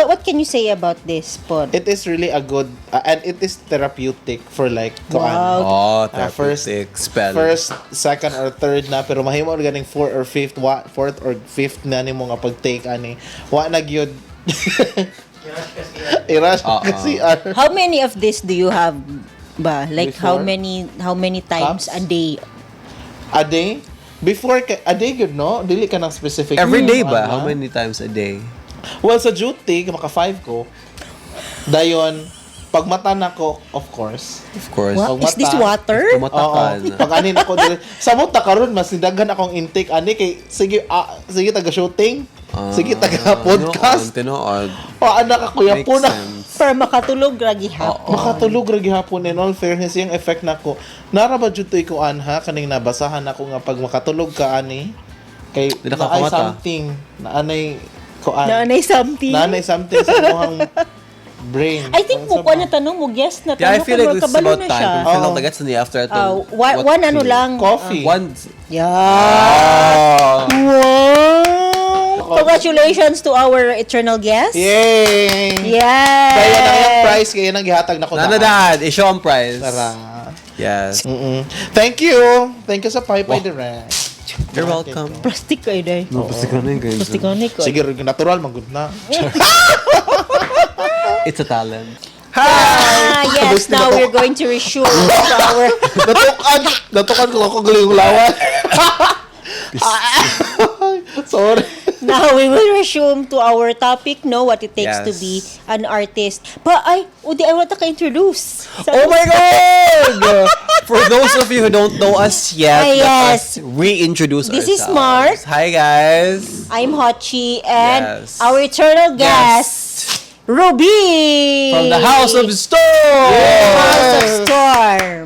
what can you say about this, Pod? It is really a good, and it is therapeutic for like, kuan. Wow. Therapeutic spell. First, second, or third na, pero mahimo or ganing fourth or fifth na ni mo nga pag-take ani. Wa na gyud. Iras kasi. How many of this do you have ba? Like Before? how many times Cups? a day? A day? Before, a day good, no? Dili ka ng specific. Every day ba? Ano? How many times a day? Well, sa duty, maka 5 ko. Dayon, pag mata na ko, of course. Of course. What? Pag Is this mata- water? Tumatakan. Pag anin ako dili. Sa mo karon mas nidagan akong intake ani kay sige taga shooting. Sige taga podcast. Tinood. O anak ako ya Makes po na. sense. Para makatulog lagi ha. Makatulog ra gihapon in all fairness yung effect nako. Nara ba jud ko anha kaning nabasahan ako nga pag makatulog ka ani kay Di na naay kakamata. something na anay kuan. Nanay something. Nanay something sa imong brain. I think mo ko na tanong mo, guess na Yeah, I tanong feel like kung this is kabalo about na siya. time. I feel like that's in the after ito. One ano lang. Coffee. One. Yeah. Wow. Congratulations to our eternal guest. Yay! Yes. Kaya na yung prize kaya nang gihatag na ko Nanadad, i-show ang prize. Tara. Yes. Thank you. Thank you sa Pipe Direct. You're welcome. Plastic kayo day. No, plastic ka na yun, guys. Plastic kayo ko. Sige, natural, magod na. It's a talent. Yes, now we're going to resume to our Natukan ko ako galing lawan. Sorry. now we will resume to our topic, no, what it takes to Yes. be an artist. But I want to introduce. Oh my God! For those of you who don't know us yet, Ah, let yes. us reintroduce This is ourselves. Mark. Hi, guys. I'm Hochi and Yes. our eternal guest, Ruby From the House of Storm. House of Storm.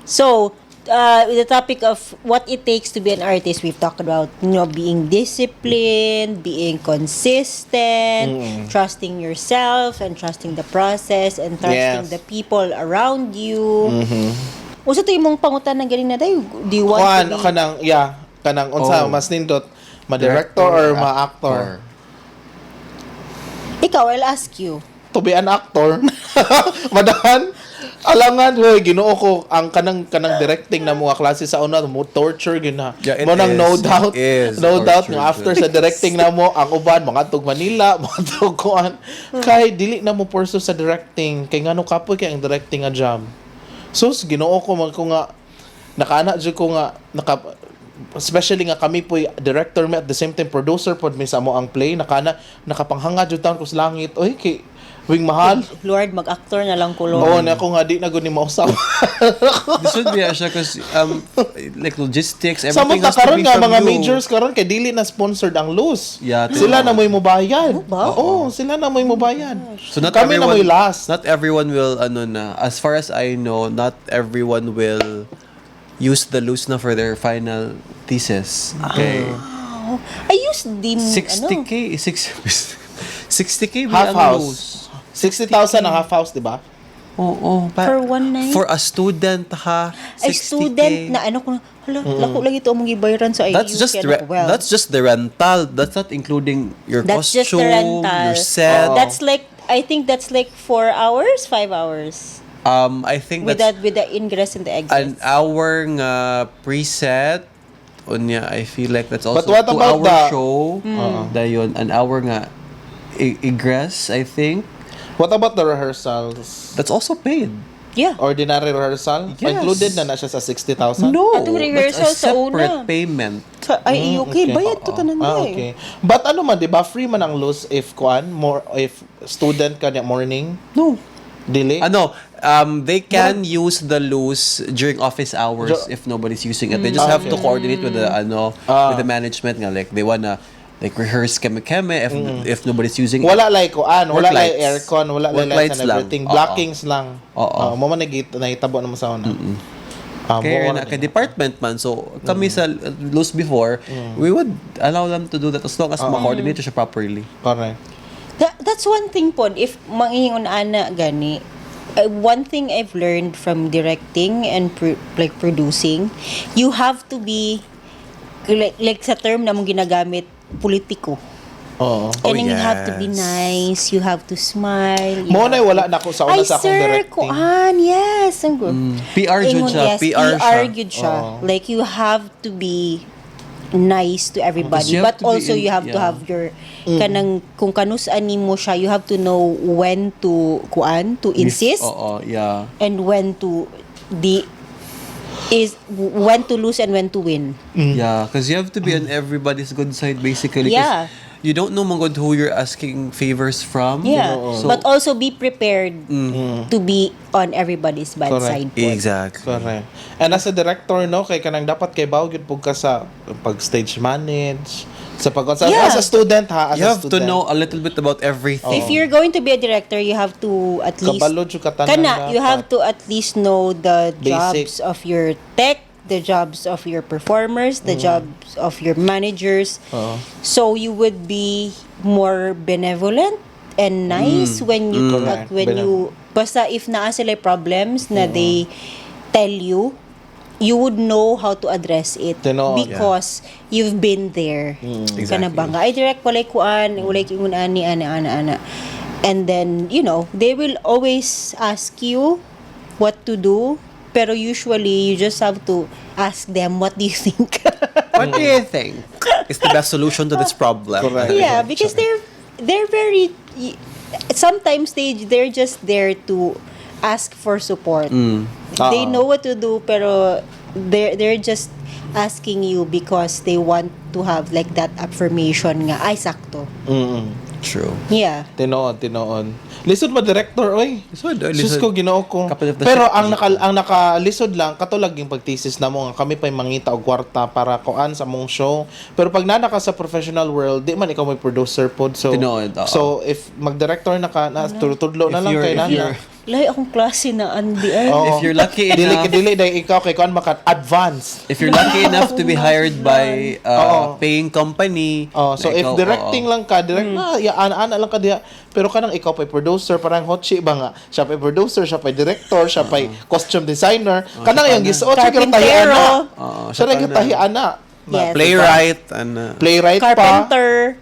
So, with the topic of what it takes to be an artist, we've talked about being disciplined, being consistent, trusting yourself, and trusting the process, and trusting Yes. the people around you. Usa to imong pangutan ng galing na tayo. Do you want Kuan, to be... kanang unsa Oh. mas nindot, ma-director or ma-actor? Ikaw, I'll ask you. To be an actor. Madahan. Alangan, we, ginoo ko ang kanang directing na mga klase sa una mo torture gyud na. Yeah, it Mo nang is. no doubt. It is No doubt torture, nga after good. sa directing na mo ang uban mga tug Manila, mga tug kuan. Kay dili na mo purso sa directing kay ngano kapoy kay ang directing nga job. So ginoo ko man ko nga nakaana jud ko nga especially nga kami po director mi at the same time producer pod mi sa mo ang play nakapanghanga jud taon ko sa langit oy kay wing mahal. Lord, mag-actor na lang ko, Lord. Oo, na ako nga di na gud ni mausaw. This would be siya kasi like logistics, Sa everything mga has to karon be nga from mga you. majors karon kay dili na sponsored ang loose. Yeah, Sila na mo'y mobayad. ba? Oo, sila na mo'y mobayad. So not Kami na everyone, mo'y last. Not everyone will as far as I know, not everyone will use the loose na for their final thesis. Okay. I used the 60k, 60k Half ang house. loose. 60,000 ang half house, di ba? Oo. For one night? For a student ha, 60K. Ay, student na ano ko na, hala, lako lang ito among gibayaran sa IU. That's just that's just the rental. That's not including your That's costume, just the rental. your set. That's like, I think that's like 4 hours, 5 hours. I think With that's the ingress and the an exit. hour nga preset. Unya, I feel like that's also But what about 2-hour the- show. Dayon, an hour nga egress, I think. What about the rehearsals? That's also paid. Yeah. Ordinary rehearsal? Yes. Included na siya sa 60,000? No, Atong rehearsal that's a sa separate una. payment. Sa IU, okay, bayad to tanan Okay. But ano man, di ba? Free man ang loose if if student ka niya morning? No. Dili? Ano, they can use the loose during office hours if nobody's using it. They just have to coordinate with the with the management nga, like they wanna like rehearse keme-keme if nobody's using it. Wala like kuan, wala Work like lights. aircon, wala Work like lights lights and lang. everything. Oo. Blockings lang. Oo. Mo man nahitabo naman sa una. Kaya na kay department man, so kami sa loose before, we would allow them to do that as long as ma-coordinate siya properly. Correct. That's one thing po, if mangingon ana gani, one thing I've learned from directing and producing, you have to be like sa term na mong ginagamit, politiko. Oo. And then you have to be yes. nice, you have to smile. you Mo have na to- wala na ko sa una Ay, sa akong sir, directing. kuan, yes. Ang good. PR jud Ingon, siya, yes, PR siya. PR jud siya. Oo. Like, you have to be nice to everybody. Because you have But to be also, you have to yeah. have your, kanang, kung kanus-an mo siya, you have to know when to, to insist, Oo, yeah. and when to, when to lose and when to win. Yeah, because you have to be on everybody's good side basically. 'Cause Yeah. you don't know mangod who you're asking favors from. Yeah. So, But also be prepared to be on everybody's bad Correct. side po. exactly. Correct. And as a director, no, kay kanang dapat kay bawgid pug ka sa pag stage manage, sa pag Yeah. as a student ha, as You a have to student. know a little bit about everything. If you're going to be a director, you have to at least Kabalo jud ka tanan you have to at least know the Basic. jobs of your tech, the jobs of your performers, the jobs of your managers. Oo. So you would be more benevolent and nice when you Correct. when you basta if naa sila problems na they tell you, you would know how to address it Tinood. because you've been there. Kana ba nga, ay direct walay kuan, walay ingon ani ana. And then, they will always ask you what to do, pero usually you just have to ask them, what do you think? What do you think is the best solution to this problem? Correct. Yeah, because they're very sometimes they're just there to ask for support. They know what to do, pero they're just asking you because they want to have like that affirmation nga ay sakto. True. Yeah. Tinoon. Lisod ba director oy? Lisod, Sus ko Ginoo ko. Couple of the Pero shit ang nakalisod lang katulag yung pagthesis namo nga kami pay mangita og kwarta para kuan sa mong show. Pero pag nana ka sa professional world, di man ikaw may producer pod. So Tinood, oo. so if mag-director na ka, tudlo na If lang you're- kay if nana. you're- Lahi akong klase na Andy. Ay. Oo. If you're lucky enough, dili dahil ikaw kay kuan maka advance. if you're lucky enough to be hired by paying company, Oh, so na if ikaw, directing lang ka, ana lang ka diha. Pero kanang ikaw pay producer, parang hotchi ba nga? Siya pay producer, siya pay director, siya pay costume designer. Kanang yung gisuot siya kita Carpintero. ana. Oo, Siya rin kita ana. Yes. playwright, and Playwright pa. Carpenter,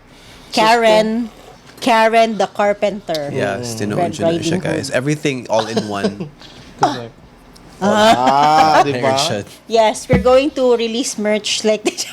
Karen the Carpenter. yes, Red tinood yun na siya, Riding guys. Everything all in one. Correct. Di ba? Shit. Yes, we're going to release merch like that.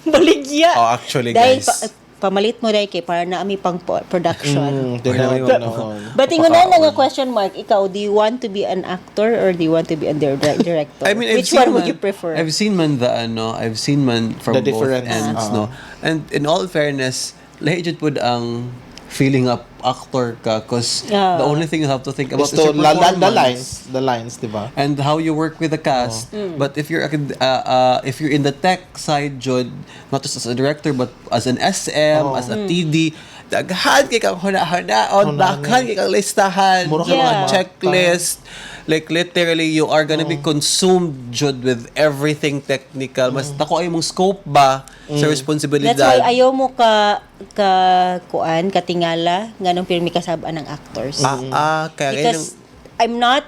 Baligya. Oh, actually, Dahil guys. pamalit mo dahil kay para na ami pang production. Tinoon. But ingunan na nga question mark, ikaw, do you want to be an actor or do you want to be a director? I mean, Which one would you prefer? I've seen man I've seen man from The both difference. ends, no. And in all fairness, lahi jud pud ang feeling up actor ka, cause Yeah. the only thing you have to think about Is is to your performance. the lines, di ba? And how you work with the cast. But if you're in the tech side, jud, not just as a director but as an SM, as a TD, daghan kay kang huna-hunaon, daghan kay kang listahan, Mura sa ka mga lang checklist. Like literally, you are gonna be consumed jud with everything technical. Mas dako ay mong scope ba sa responsibilidad. That's why ayaw mo ka katingala nganong pirmi kasabaan ng actors. Kaya Because I'm not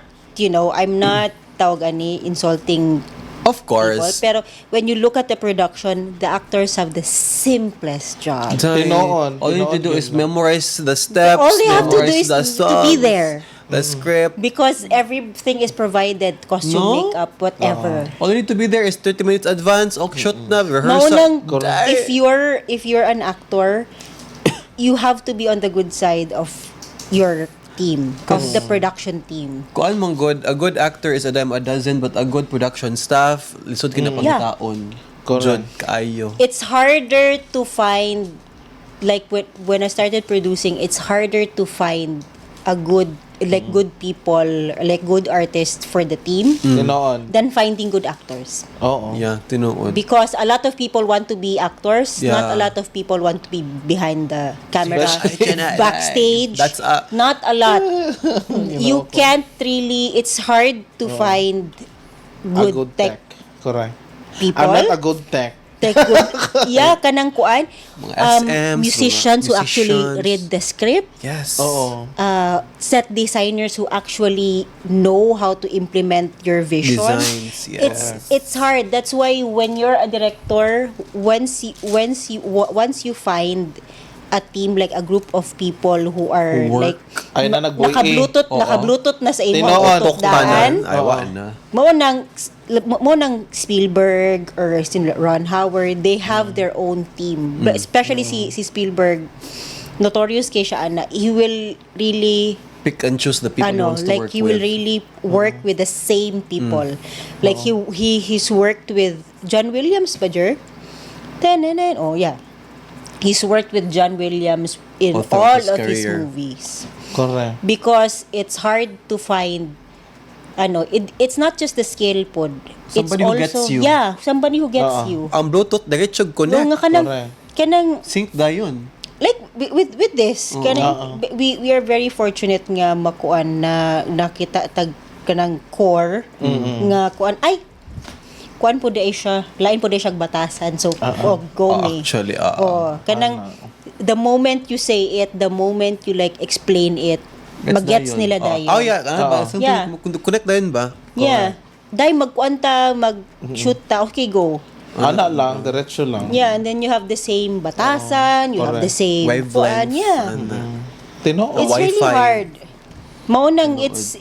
tawag ani insulting of people, course. pero when you look at the production, the actors have the simplest job. Tinoon. All you need to do Tinoon is yun, no? memorize the steps, All they have to do memorize is the to be songs, there. the script. Because everything is provided, costume, No? makeup, whatever. All you need to be there is 30 minutes advance. Okay, shoot na, Maunang, rehearsal. if you're an actor, you have to be on the good side of your team, of the production team. Kuan mong good, a good actor is a dime a dozen, but a good production staff, lisod ka na Yeah. pangtaon. Correct. Jud, kaayo. It's harder to find, like when I started producing, it's harder to find a good people, like good artists for the team Tinoon. than finding good actors. Oo. Yeah, tinuod. Because a lot of people want to be actors, Yeah. not a lot of people want to be behind the camera, Especially backstage. That's not a lot. You can't really, it's hard to find A good, tech Correct. people. I'm not a good tech. like yeah, kanang kuan Mga SMs, musicians mga who actually musicians. read the script, Yes. Oo. set designers who actually know how to implement your vision. Designs, yes. It's hard. That's why when you're a director, once you find a team, like a group of people who are Who work. like Ay na nag-buhi. naka-bluetooth, Oo. naka-bluetooth na sa imo Tinuod. utok daan. Ay, Oo. wa na. Mo nang Spielberg or Ron Howard, they have their own team. But especially si Spielberg, notorious kay siya ana, he will really Pick and choose the people he wants to like work he with. will really work with the same people. Like he's worked with John Williams ba jer? Oh yeah. He's worked with John Williams in All throughout all his of his career. movies. Correct. Because it's hard to find it's not just the skill pod. Somebody who it's also gets you. yeah, somebody who gets you. Ang Bluetooth, diretso No, connect. nga kanang Correct. kanang Sync da yun. like with this kanang we are very fortunate nga makuan na nakita tag kanang core nga kuan ay kuan po day siya lain po day siya batasan so go me Actually, kanang the moment you say it, the moment you like explain it, magets nila dayon. Oh, yeah. Something, Yeah. Connect da yun ba? Yeah. Dahil magkuan ta, mag-shoot ta, okay, go. Ana lang, diretso lang. Yeah, and then you have the same batasan, you have the same Wavelength. yeah. Tinuod. It's really Wi-Fi. hard. Maunang it's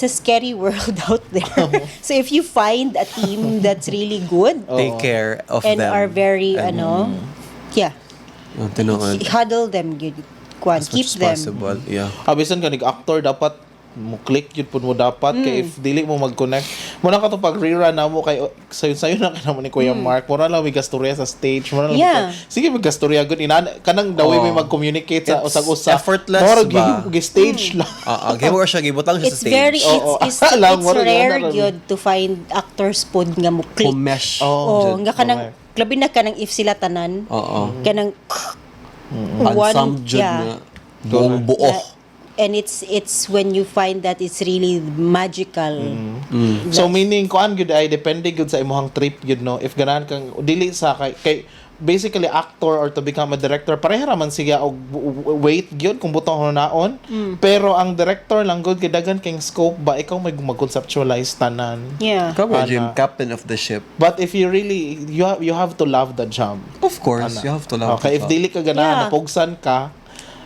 a scary world out there. So if you find a team that's really good Take care of and them. are very yeah, Tinuod. huddle them good. Kuan, As keep much as them. possible. Yeah. Abisan ka actor dapat mo click yun po mo dapat kay if dili mo mag-connect mo na ka to pag rerun na mo kay sayo na ka naman ni Kuya Mark mura lang may gastorya sa stage mura lang Yeah. sige may gastorya good kanang daway may mag-communicate sa It's usag-usa effortless mura ba? stage lang Give or siya, gibutang siya It's sa stage. very it's Alam, it's wala rare na- gyud to find actors pod nga mo click. Pumesh. Oh, Jud. nga kanang labi na kanang if sila tanan. Oo. Kanang Ensemble jud nga. Buong buo. and it's when you find that it's really magical. so meaning kuan gyud ay depende gyud sa imong trip gyud no if ganahan kang dili sa kay basically actor or to become a director pareha raman siya og wait gyud kung butong naon pero ang director lang good kay daghan kay scope ba ikaw may mag-conceptualize tanan Yeah. Cover Jim, captain of the ship. but if you really you have to love the job Of course, you have to love okay if the job. dili ka ganahan Yeah. napugsan ka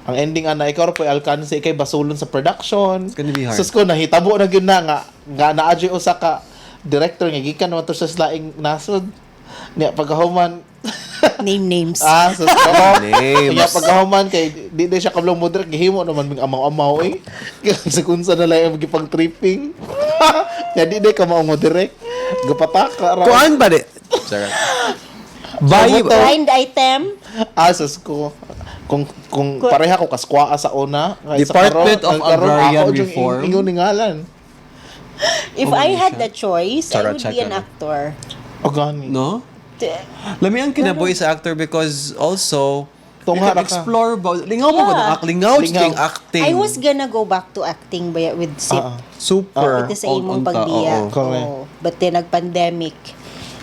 ang ending ana ikaw ra po alkanse kay basulon sa production It's gonna be hard. sus ko nahitabo na gyud na nga naadyo usa ka director nga gikan naman to sa laing nasod niya pagkahuman Name names. sus ko Names. niya pagkahuman kay di siya kablong mo direct gihimo naman mig amaw-amaw sa kunsa na lang ang gipang tripping ya di ka mao mo direct gapataka ra Kuan ba di? Sorry. Bayi ba? Blind item. sus ko kung pareha ko kaskwaa sa una kay sa Department of karon Agrarian ako yung Reform. ingon ni ngalan If I had the choice, I Sarah, would check be an ano. actor. o gani No? Lami ang kinabuhi sa actor because also Tungha you ra can ka. explore ba? Lingaw mo ba ng acting? Lingaw Lingaw. yung acting. I was gonna go back to acting with SIP. super. Ito sa imong pagbiya. Correct. Oo. But then nag-pandemic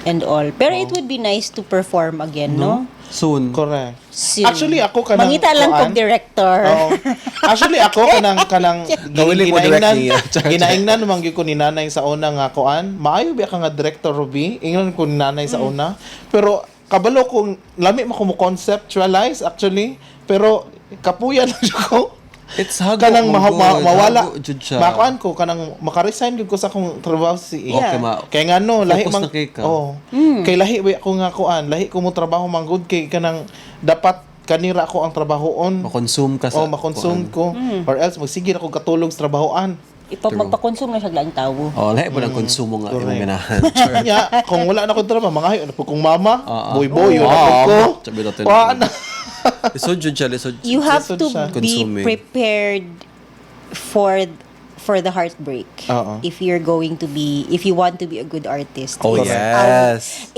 and all. Pero it would be nice to perform again, no? Soon. correct Soon. actually ako kanang Mangita lang kuan. kong director. Oo. Actually ako kanang Gawili mo direct niya. ginaingnan naman gyud ko ni nanay sa una nga kuan maayo ba ka nga director Ruby ingnon ko ni nanay sa una pero kabalo kong lami mo ko mo conceptualize actually pero kapuya lang siya ko It's hago. kanang mawala Hago, jud siya. makuan ko kanang makaresign gyud ko sa akong trabaho si Okay, kay nga no lahi Focus man na kay ka. kay lahi ba ako nga kuan lahi ko mo trabaho manggod kay kanang dapat kanira ako ang trabahoon Ma-consume ka sa... makonsume ko or else magsige ako katulog sa trabahoan Magpa-consume na siya lang tao. Oh, lahi mo ng konsumo nga imong ganahan. nya kung wala na ko trabaho mga ano po kung mama boy yun Oo. ako ko Sabi natin. wa na Lisod jud siya, lisod. You have Lisod to siya. be Consuming. prepared for the heartbreak. Oo. If you want to be a good artist. Oh, It's yes.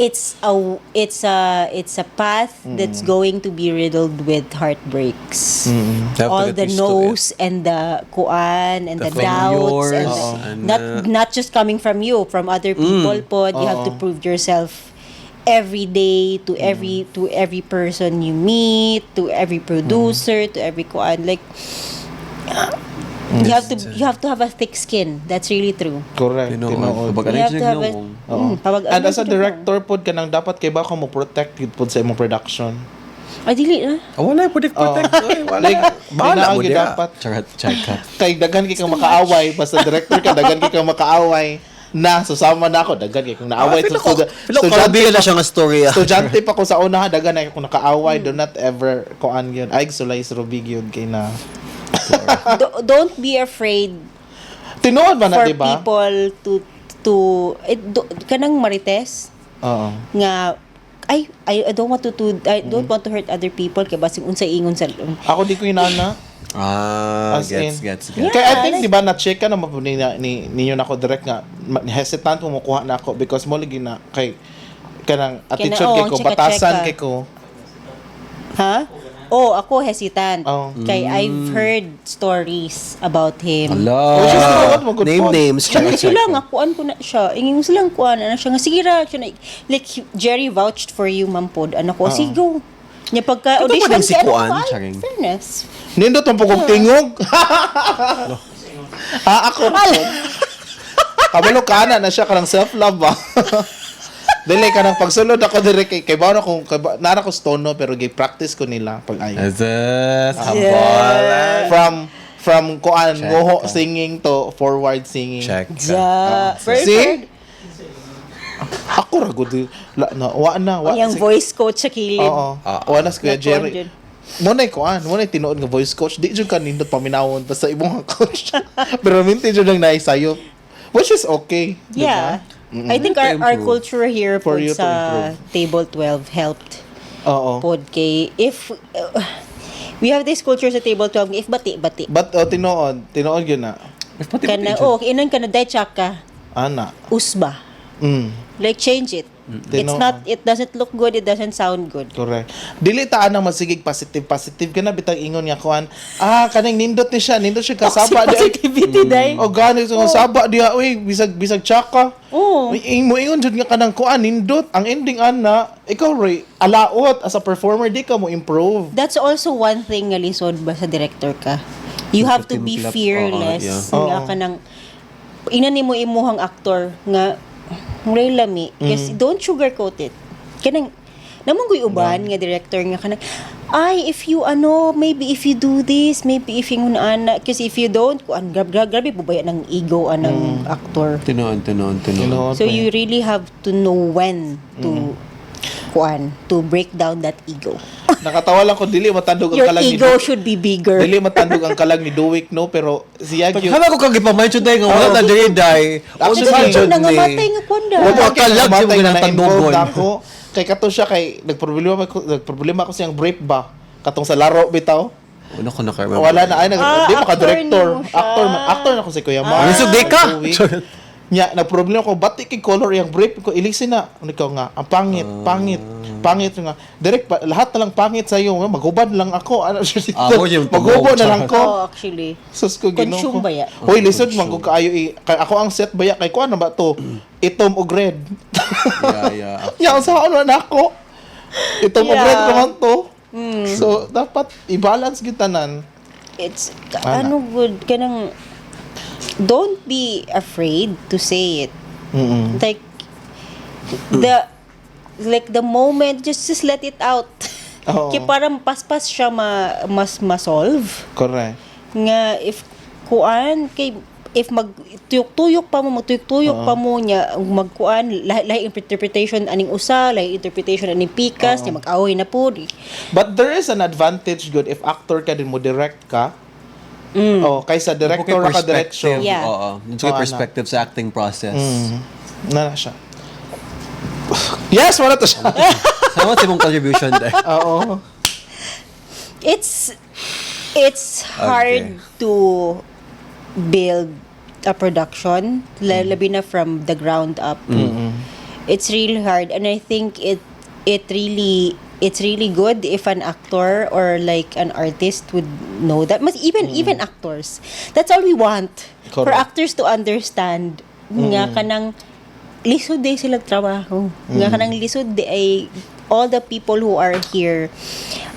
it's a path that's going to be riddled with heartbreaks. You have to All get the used to it. no's and the kuan and the doubts failures, and and, not just coming from you, from other people pod. You have to prove yourself every day to every person you meet, to every producer, to every kuan, like you have to have a thick skin. That's really true. Correct. Tinuod. Kapag You have to have a And as a director pod kanang dapat kay ba ka mo protect yun pod sa imong production. Ay dili na. Wala yung protect. Wala. Like, Bahala mo ginaagi diya. dapat. Charot, check ka. Kay daghan kay kang makaaway basta director ka daghan kay kang makaaway na susama na ako daghan kay kung naaway Feel ko kalabihan na siya nga story. estudyante pa ko sa una daghan na kung nakaaway do not ever kuan yun ay sulay rubig yun kay na Don't be afraid tinuod man na for diba people kanang marites oo nga I don't want to hurt other people kay basig unsay ingon sa ako di ko inana As Gets. Yeah. kaya I think di ba na-check ka na ninyo na ako direct nga hesitant mo makuha na ako because mo lagi na kay kanang attitude kay ko batasan kay ko ha? Oh, ako hesitant. Oh. Kay I've heard stories about him. Hello. Which is what mo good Name pod. names. Sabi sila nga, kuan ko na siya. Ingin mo silang kuan na siya nga. Sige ra, siya na, like, Jerry vouched for you, mampod. Ano ko, sige go. Niya pagka Ito audition, man si Kuan, ay, charing. fairness. Nindot ang pugong tingog. Ako. Kabalo ka na siya kanang self-love ba? Dili ka nang pagsulod ako dire kay ba na kung nara ko stono pero gi-practice ko nila pag ayo. From kuan ngoho singing to forward singing. Check. See? Ako ra gud wa na. Yung voice coach sa kilid. Oo. Wa na si Kuya Jerry. Munay tinuod nga voice coach. Di jud ka nindot paminawon basta imong coach. Pero minti jud lang naisayo. Which is okay. Yeah. Diba? I think our culture here For pod you to sa improve. Table 12 helped Oo. pod kay if we have this culture sa Table 12 if bati. But tinuod yun na. Kana inon kana dai chaka Ana. usba. Like change it. It's Tino- not, it doesn't look good, it doesn't sound good. Correct. Dili taan nang masigig positive ka na bitang ingon niya kuan. Kanang nindot siya kasaba di. Positivity dai. O gani sa saba diha uy bisag tsaka. Oh. Mo ingon jud nga kanang kuan nindot ang ending ana ikaw ray alaot as a performer di ka mo improve. That's also one thing nga lisod ba sa director ka. You have to be Timklap. fearless. Oo, Nga ka nang inani mo imuhang actor nga Ray lami. Kasi don't sugarcoat it. Kanang namunggoy uban nga director nga kanang if you maybe if you do this, maybe if yung ana kasi if you don't kuan grabe bubaya ng ego anang actor. Tinuod. So you really have to know when to to break down that ego. Nakatawa lang ko dili matandog ang Your kalang ego should be bigger. Dili matandog ang kalang ni Duwick no pero siya gyud Haba ko kang ipamayo day nga wala na diri day. Actually, Actually, jud nangamatay nga kwanda. Wala ka kalag matay yung na tandugon. ako. Kay kato siya kay nagproblema ko siyang brief ba katong sa laro bitaw. Ano ko na kayo? Wala na ay di maka actor director. na mo siya. Actor na ko si Kuya Mar. Lisod di ka. Nya nagproblema ko bati kay color yang brief ko ilisin na. Ano ikaw nga ang pangit nga. Direct lahat na lang pangit sa iyo. Maghubad lang ako. Ano siya maghubad na lang ko. Oh, actually. Sus ko Ginoo Consume ko. ba ya? Hoy, lisod man ko kaayo kay ako ang set baya kay kuan na ba to? Itom og red. Yeah. Nya sa ano na ako. Itom og Yeah. red naman to. So dapat i-balance gyud tanan. It's Ana. good kanang don't be afraid to say it. Like the moment just let it out. Oo. Kaya parang paspas siya mas ma-solve Correct. nga if magtuyok-tuyok pa mo niya magkuan lahi interpretation aning usa lahi interpretation aning pikas niya mag-away na po. But there is an advantage good if actor ka din mo direct ka. Oh, kaysa director ra ka direction. Yeah. Oo. It's a perspective sa acting process. Na siya. Yes, wala to siya. Sama sa mong contribution day. Oo. It's hard to build a production labi na from the ground up. It's really hard and I think it's really good if an actor or like an artist would know that. Mas even actors. That's all we want. For Correct. actors to understand nga kanang lisod day sila trabaho. Nga kanang lisod day ay all the people who are here.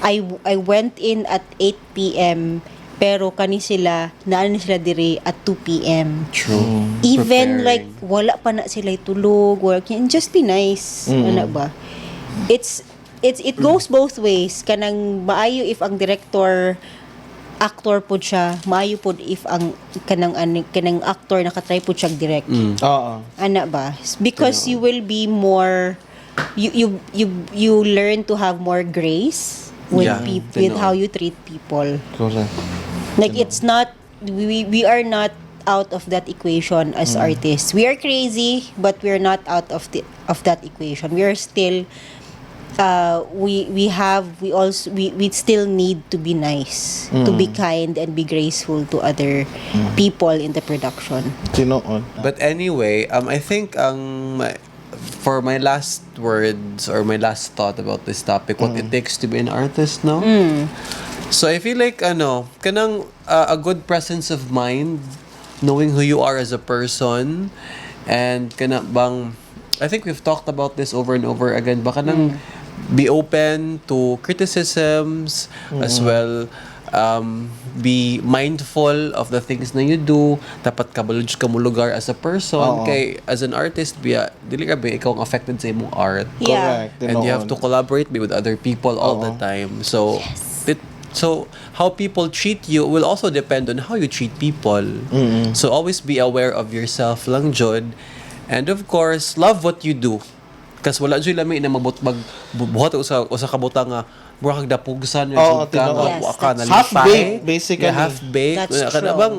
I went in at 8 p.m. pero kani sila naan sila diri at 2 p.m. True. Even Preparing. like wala pa na sila tulog, working, just be nice. Ano ba? It goes both ways. Kanang maayo if ang director actor pod siya, maayo pod if ang kanang actor nakatry pod siya direct. Oo. Ana ba? Because you will be more you learn to have more grace with Yeah, with how you treat people. Correct. Like it's not we are not out of that equation as artists. We are crazy, but we're not out of that equation. We are still we still need to be nice, to be kind and be graceful to other people in the production. Tinoon. But anyway, I think for my last words or my last thought about this topic, what it takes to be an artist, no? So I feel like kanang a good presence of mind, knowing who you are as a person, and kana bang I think we've talked about this over and over again. Baka nang be open to criticisms as well. Be mindful of the things na you do. Dapat kabaludj ka mo lugar as a person. Oo. Kay as an artist, dili ka ba ikaw ang affected sa imong art. Yeah. Correct. And you have to collaborate with other people all the time. So so how people treat you will also depend on how you treat people. So always be aware of yourself lang jud. And of course, love what you do. Kasi wala jud lami na buhat usa kabutang nga mura kag dapugsan Oo, jud ka tinuod. nga Yes, wa ka that's nalipay. Half-baked, basically. Yeah, half-baked. That's Kana true. bang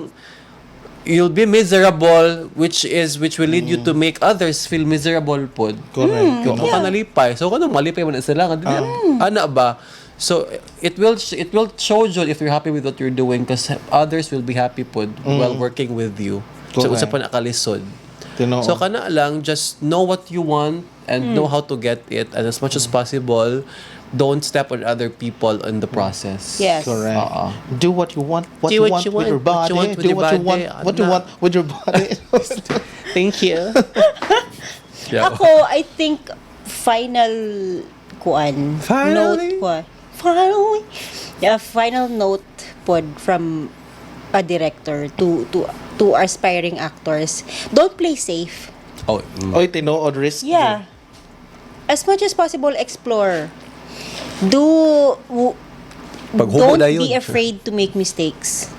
you'll be miserable which will lead you to make others feel miserable pod. Correct. Kung ka nalipay. So kung malipay man na sila nga ana ba? So it will show you if you're happy with what you're doing because others will be happy pod while working with you. So Correct. usa pa nakalisod. Tinoon. So kana lang just know what you want and know how to get it, and as much as possible don't step on other people in the process. Yes. Correct. Do what you want. What Do you what want you with your want, what body. you want with Do your what you want. body. What you Ana. want with your body. Thank you. Yeah. Ako, I think final Finally? final note pod from a director to aspiring actors. Don't play safe. Oh, Oy, tinood risk. Yeah. As much as possible, explore. Paghubo Don't na yun. be afraid to make mistakes.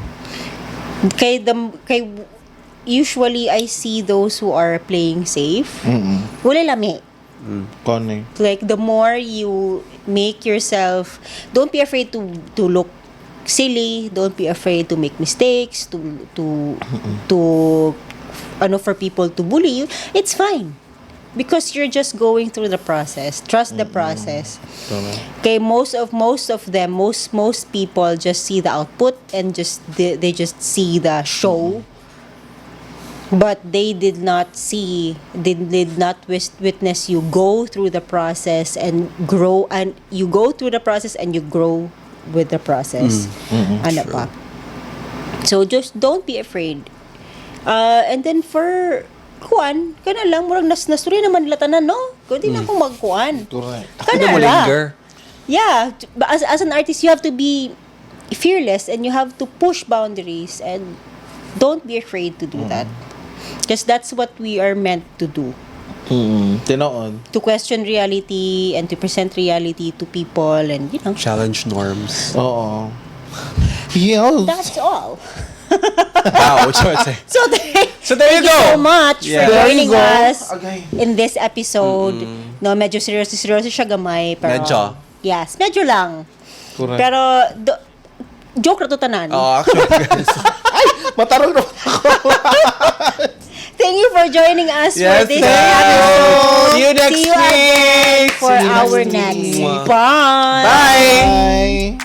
Usually I see those who are playing safe. Wala lami. Kani. Like the more you make yourself, don't be afraid to look silly, don't be afraid to make mistakes, for people to bully you. It's fine. Because you're just going through the process. Trust the process. Okay, most people just see the output and they just see the show. But they did not witness you go through the process and grow, and you go through the process and you grow with the process. Ano pa? So just don't be afraid. And then for kuan, kana lang murag nasuri naman nila tanan, no? Kundi na akong magkuan. Correct. Hindi mo linger. Yeah, but as an artist, you have to be fearless and you have to push boundaries and don't be afraid to do that. Because that's what we are meant to do. Tinood. To question reality and to present reality to people and, Challenge norms. Oo. Yeah. that's all. Wow, what you say? So there you thank you so go. much Yeah. for There you joining go. us Okay. in this episode. No, medyo seryoso siya gamay. Pero, Medyo? Yes, medyo lang. Correct. Pero, joke na to tanan. Oh, actually, guys. Matarong naman ako. Thank you for joining us Yes, for this thank you. episode. See you next See you again week. for See you our next next. week. Bye. Bye.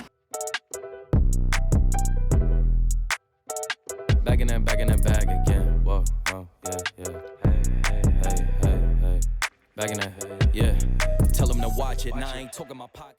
Back in that bag again. Whoa, yeah. Hey. Back in that, yeah. Tell them to watch it. Now I ain't talking my pocket.